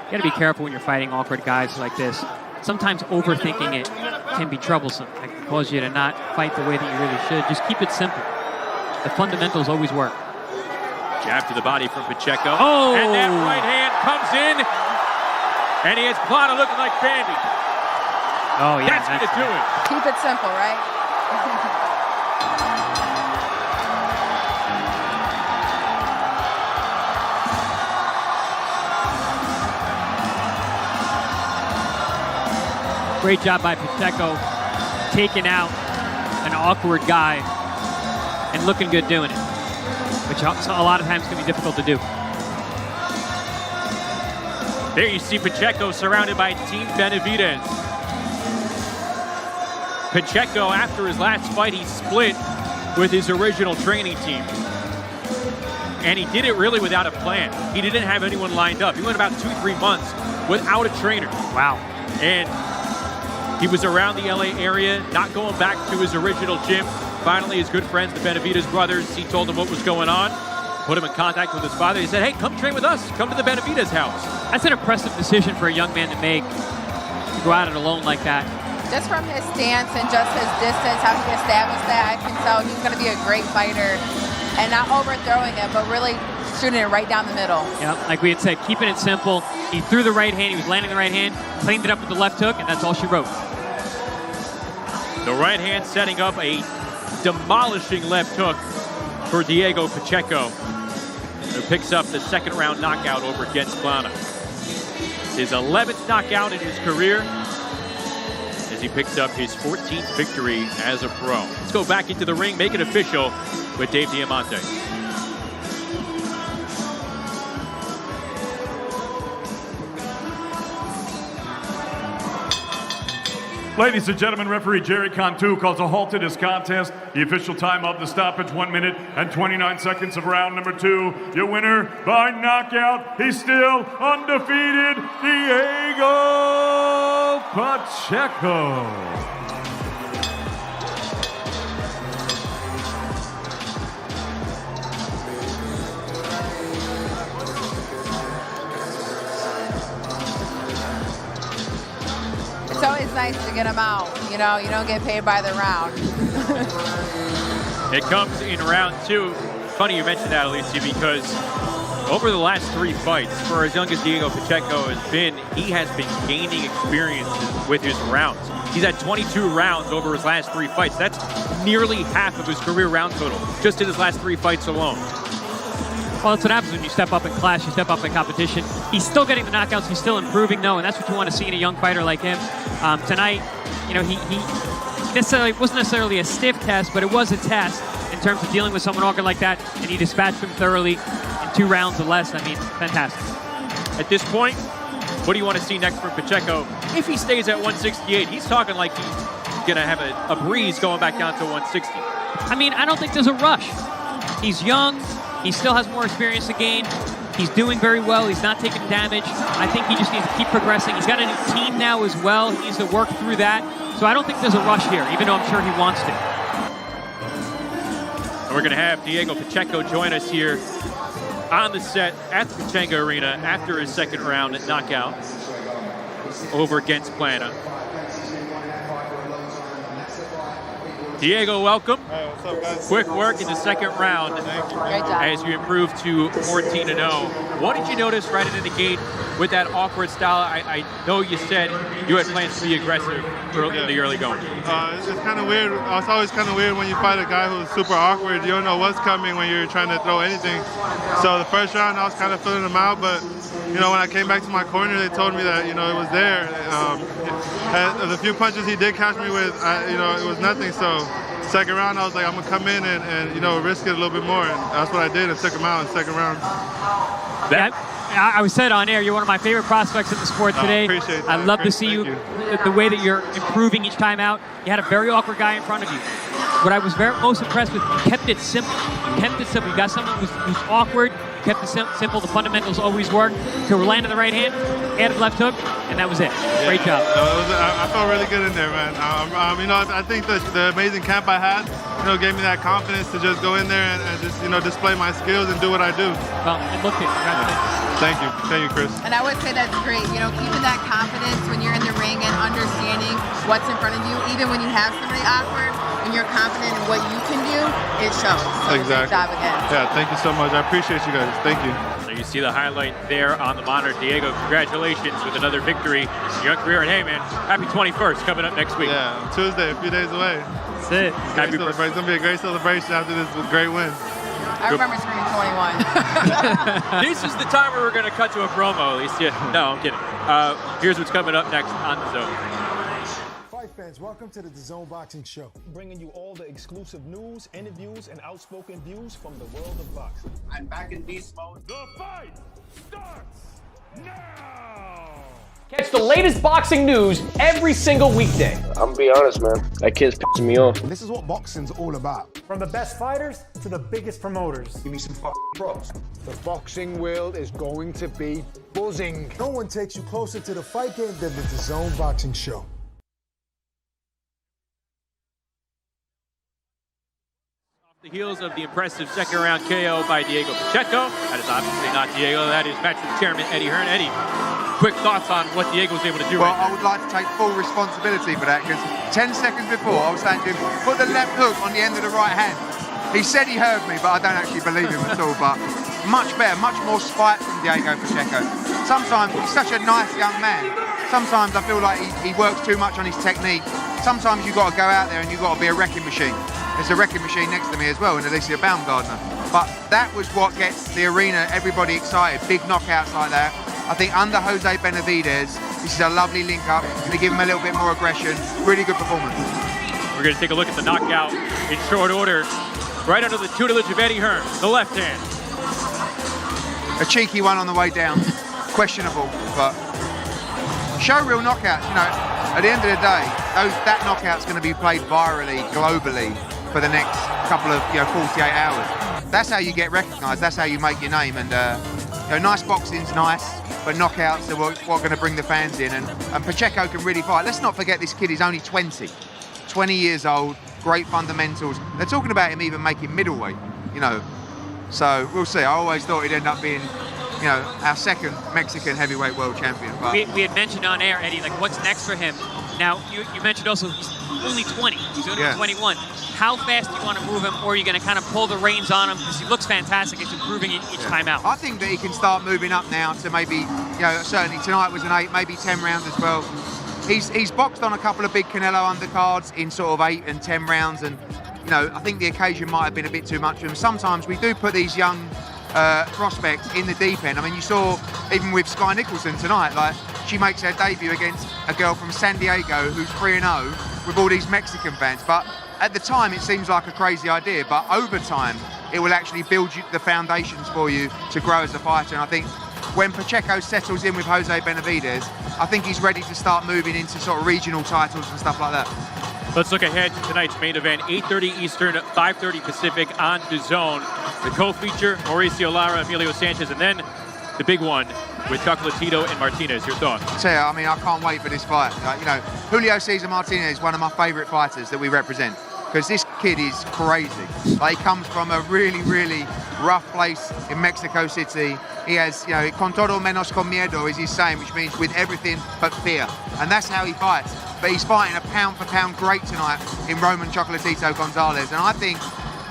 You got to be careful when you're fighting awkward guys like this. Sometimes overthinking it can be troublesome. It can cause you to not fight the way that you really should. Just keep it simple. The fundamentals always work. Jab to the body from Pacheco. Oh! And that right hand comes in. And he has Plana looking like Bambi. Oh, yeah. That's going to do it. Keep it simple, right? Great job by Pacheco, taking out an awkward guy and looking good doing it, which a lot of times can be difficult to do. There you see Pacheco surrounded by Team Benavidez. Pacheco, after his last fight, he split with his original training team. And he did it really without a plan. He didn't have anyone lined up. He went about 2-3 months without a trainer. Wow. And he was around the LA area, not going back to his original gym. Finally, his good friends, the Benavidez brothers, he told them what was going on, put him in contact with his father. He said, hey, come train with us. Come to the Benavidez house. That's an impressive decision for a young man to make, to go out it alone like that. Just from his stance and just his distance, how he established that, I can tell he's going to be a great fighter. And not overthrowing it, but really shooting it right down the middle. Yeah, like we had said, keeping it simple. He threw the right hand, he was landing the right hand, cleaned it up with the left hook, and that's all she wrote. The right hand setting up a demolishing left hook for Diego Pacheco, who picks up the second round knockout over against Plana. His 11th knockout in his career as he picks up his 14th victory as a pro. Let's go back into the ring, make it official with Dave Diamante. Ladies and gentlemen, referee Jerry Cantu calls a halt to this contest. The official time of the stoppage, 1 minute and 29 seconds of round number 2. Your winner by knockout, he's still undefeated, Diego Pacheco. It's always nice to get him out. You know, you don't get paid by the round. It comes in round 2. Funny you mentioned that, Alicia, because over the last 3 fights, for as young as Diego Pacheco has been, he has been gaining experience with his rounds. He's had 22 rounds over his last 3 fights. That's nearly half of his career round total, just in his last 3 fights alone. Well, that's what happens when you step up in class, you step up in competition. He's still getting the knockouts, he's still improving, though, and that's what you want to see in a young fighter like him. Tonight, you know, he wasn't necessarily a stiff test, but it was a test in terms of dealing with someone awkward like that, and he dispatched him thoroughly in 2 rounds or less. I mean, fantastic. At this point, what do you want to see next from Pacheco? If he stays at 168, he's talking like he's going to have a breeze going back down to 160. I mean, I don't think there's a rush. He's young. He still has more experience to gain. He's doing very well. He's not taking damage. I think he just needs to keep progressing. He's got a new team now as well. He needs to work through that. So I don't think there's a rush here, even though I'm sure he wants to. And we're going to have Diego Pacheco join us here on the set at the Pechanga Arena after his second round knockout over against Plana. Diego, welcome. Hey, what's up, guys? Quick work in the second round. Thank you. Great job. As you improved to 14-0. What did you notice right out of the gate with that awkward style? I know you said you had plans to be aggressive in the early going. It's kind of weird. It's always kind of weird when you fight a guy who's super awkward. You don't know what's coming when you're trying to throw anything. So the first round, I was kind of filling him out, but you know, when I came back to my corner, they told me that, you know, it was there. The few punches he did catch me with, you know, it was nothing. So second round, I was like, I'm gonna come in and you know, risk it a little bit more, and that's what I did and took him out in the second round. I was said on air, you're one of my favorite prospects in the sport today. Appreciate that. I'd love to see you, the way that you're improving each time out. You had a very awkward guy in front of you. What I was most impressed with, you kept it simple. You kept it simple. You got someone who's awkward, kept it simple. The fundamentals always work. So we're landing the right hand, added left hook, and that was it. Yeah. Great job. I felt really good in there, man. You know, I think the amazing camp I had, you know, gave me that confidence to just go in there and just, you know, display my skills and do what I do. Well, it looked it. Thank you, Chris. And I would say that's great. You know, keeping that confidence when you're in the ring and understanding what's in front of you, even when you have somebody awkward, when you're confident in what you can do, it shows. So Exactly. Great job again. Yeah, thank you so much. I appreciate you guys. Thank you. So you see the highlight there on the monitor. Diego, congratulations with another victory in your career. And hey, man, happy 21st coming up next week. Yeah, Tuesday, a few days away. That's it. Happy birthday. It's going to be a great celebration after this great win. I remember turning 21. This is the time where we're going to cut to a promo, Alicia. No, I'm kidding. Here's what's coming up next on the Zone. fans, welcome to the Dazn Boxing Show. Bringing you all the exclusive news, interviews, and outspoken views from the world of boxing. I'm back in beast mode. The fight starts now! Catch the latest boxing news every single weekday. I'm gonna be honest, man. That kid's pissing me off. This is what boxing's all about. From the best fighters to the biggest promoters. Give me some pros. The boxing world is going to be buzzing. No one takes you closer to the fight game than the Dazn Boxing Show. The heels of the impressive second round KO by Diego Pacheco. That is obviously not Diego. That is matchroom chairman Eddie Hearn. Eddie, quick thoughts on what Diego was able to do Well, right I would like to take full responsibility for that because 10 seconds before I was saying to him, put the left hook on the end of the right hand. He said he heard me, but I don't actually believe him at all. But much better, much more spite from Diego Pacheco. Sometimes he's such a nice young man. Sometimes I feel like he works too much on his technique. Sometimes you've got to go out there and you've got to be a wrecking machine. There's a wrecking machine next to me as well, and Alicia Baumgardner. But that was what gets the arena, everybody excited. Big knockouts like that. I think under Jose Benavidez, this is a lovely link up. They give him a little bit more aggression. Really good performance. We're going to take a look at the knockout in short order. Right under the tutelage of Eddie Hearn, the left hand. A cheeky one on the way down. Questionable, but show real knockouts. You know, at the end of the day, that knockout's going to be played virally, globally, for the next couple of 48 hours. That's how you get recognised. That's how you make your name. And nice boxing's nice, but knockouts are what going to bring the fans in. And Pacheco can really fight. Let's not forget this kid is only 20 years old. Great fundamentals. They're talking about him even making middleweight. So we'll see. I always thought he'd end up being, our second Mexican heavyweight world champion. But we had mentioned on air, Eddie, like what's next for him. Now, you mentioned also he's only 20. He's only 21. How fast do you want to move him, or are you going to kind of pull the reins on him? Because he looks fantastic. He's improving each time out. I think that he can start moving up now to maybe, certainly tonight was an 8, maybe 10 rounds as well. He's boxed on a couple of big Canelo undercards in sort of 8 and 10 rounds, and I think the occasion might have been a bit too much for him. Sometimes we do put these young prospects in the deep end. I mean, you saw even with Skye Nicholson tonight, like she makes her debut against a girl from San Diego who's 3-0 with all these Mexican fans. But at the time, it seems like a crazy idea, but over time, it will actually build the foundations for you to grow as a fighter. And I think when Pacheco settles in with Jose Benavidez, I think he's ready to start moving into sort of regional titles and stuff like that. Let's look ahead to tonight's main event, 8:30 Eastern, 5:30 Pacific on DAZN. The co-feature, Mauricio Lara, Emilio Sanchez, and then the big one with Chocolatito and Martinez. Your thoughts? I mean, I can't wait for this fight. Julio Cesar Martinez is one of my favourite fighters that we represent, because this kid is crazy. Like, he comes from a really, really rough place in Mexico City. He has, con todo menos con miedo is his saying, which means with everything but fear. And that's how he fights. But he's fighting a pound-for-pound great tonight in Roman Chocolatito Gonzalez. And I think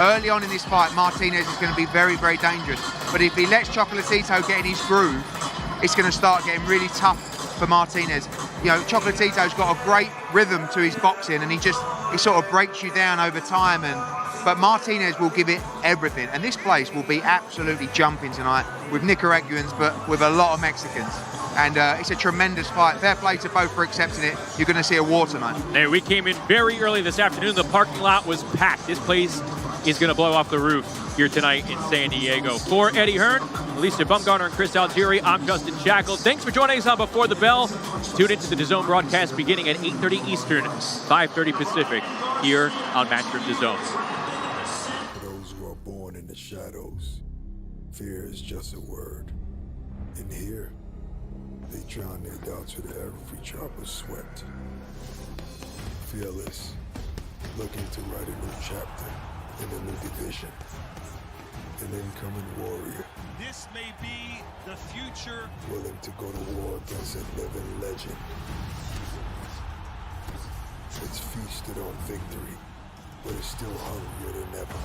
early on in this fight, Martinez is going to be very, very dangerous. But if he lets Chocolatito get in his groove, it's going to start getting really tough for Martinez. Chocolatito's got a great rhythm to his boxing, and he sort of breaks you down over time. But Martinez will give it everything, and this place will be absolutely jumping tonight with Nicaraguans, but with a lot of Mexicans. And it's a tremendous fight. Fair play to both for accepting it. You're going to see a war tonight. Hey, we came in very early this afternoon. The parking lot was packed. This place is going to blow off the roof here tonight in San Diego. For Eddie Hearn, Alicia Baumgardner, and Chris Algieri, I'm Justin Shackle. Thanks for joining us on Before the Bell. Tune into the DAZN broadcast beginning at 8:30 Eastern, 5:30 Pacific, here on Matchroom DAZN. For those who are born in the shadows, fear is just a word. In here, they drown their doubts with every drop of sweat. Fearless, looking to write a new chapter in a new division. An incoming warrior. This may be the future. Willing to go to war against a living legend. It's feasted on victory, but it's still hungrier than ever.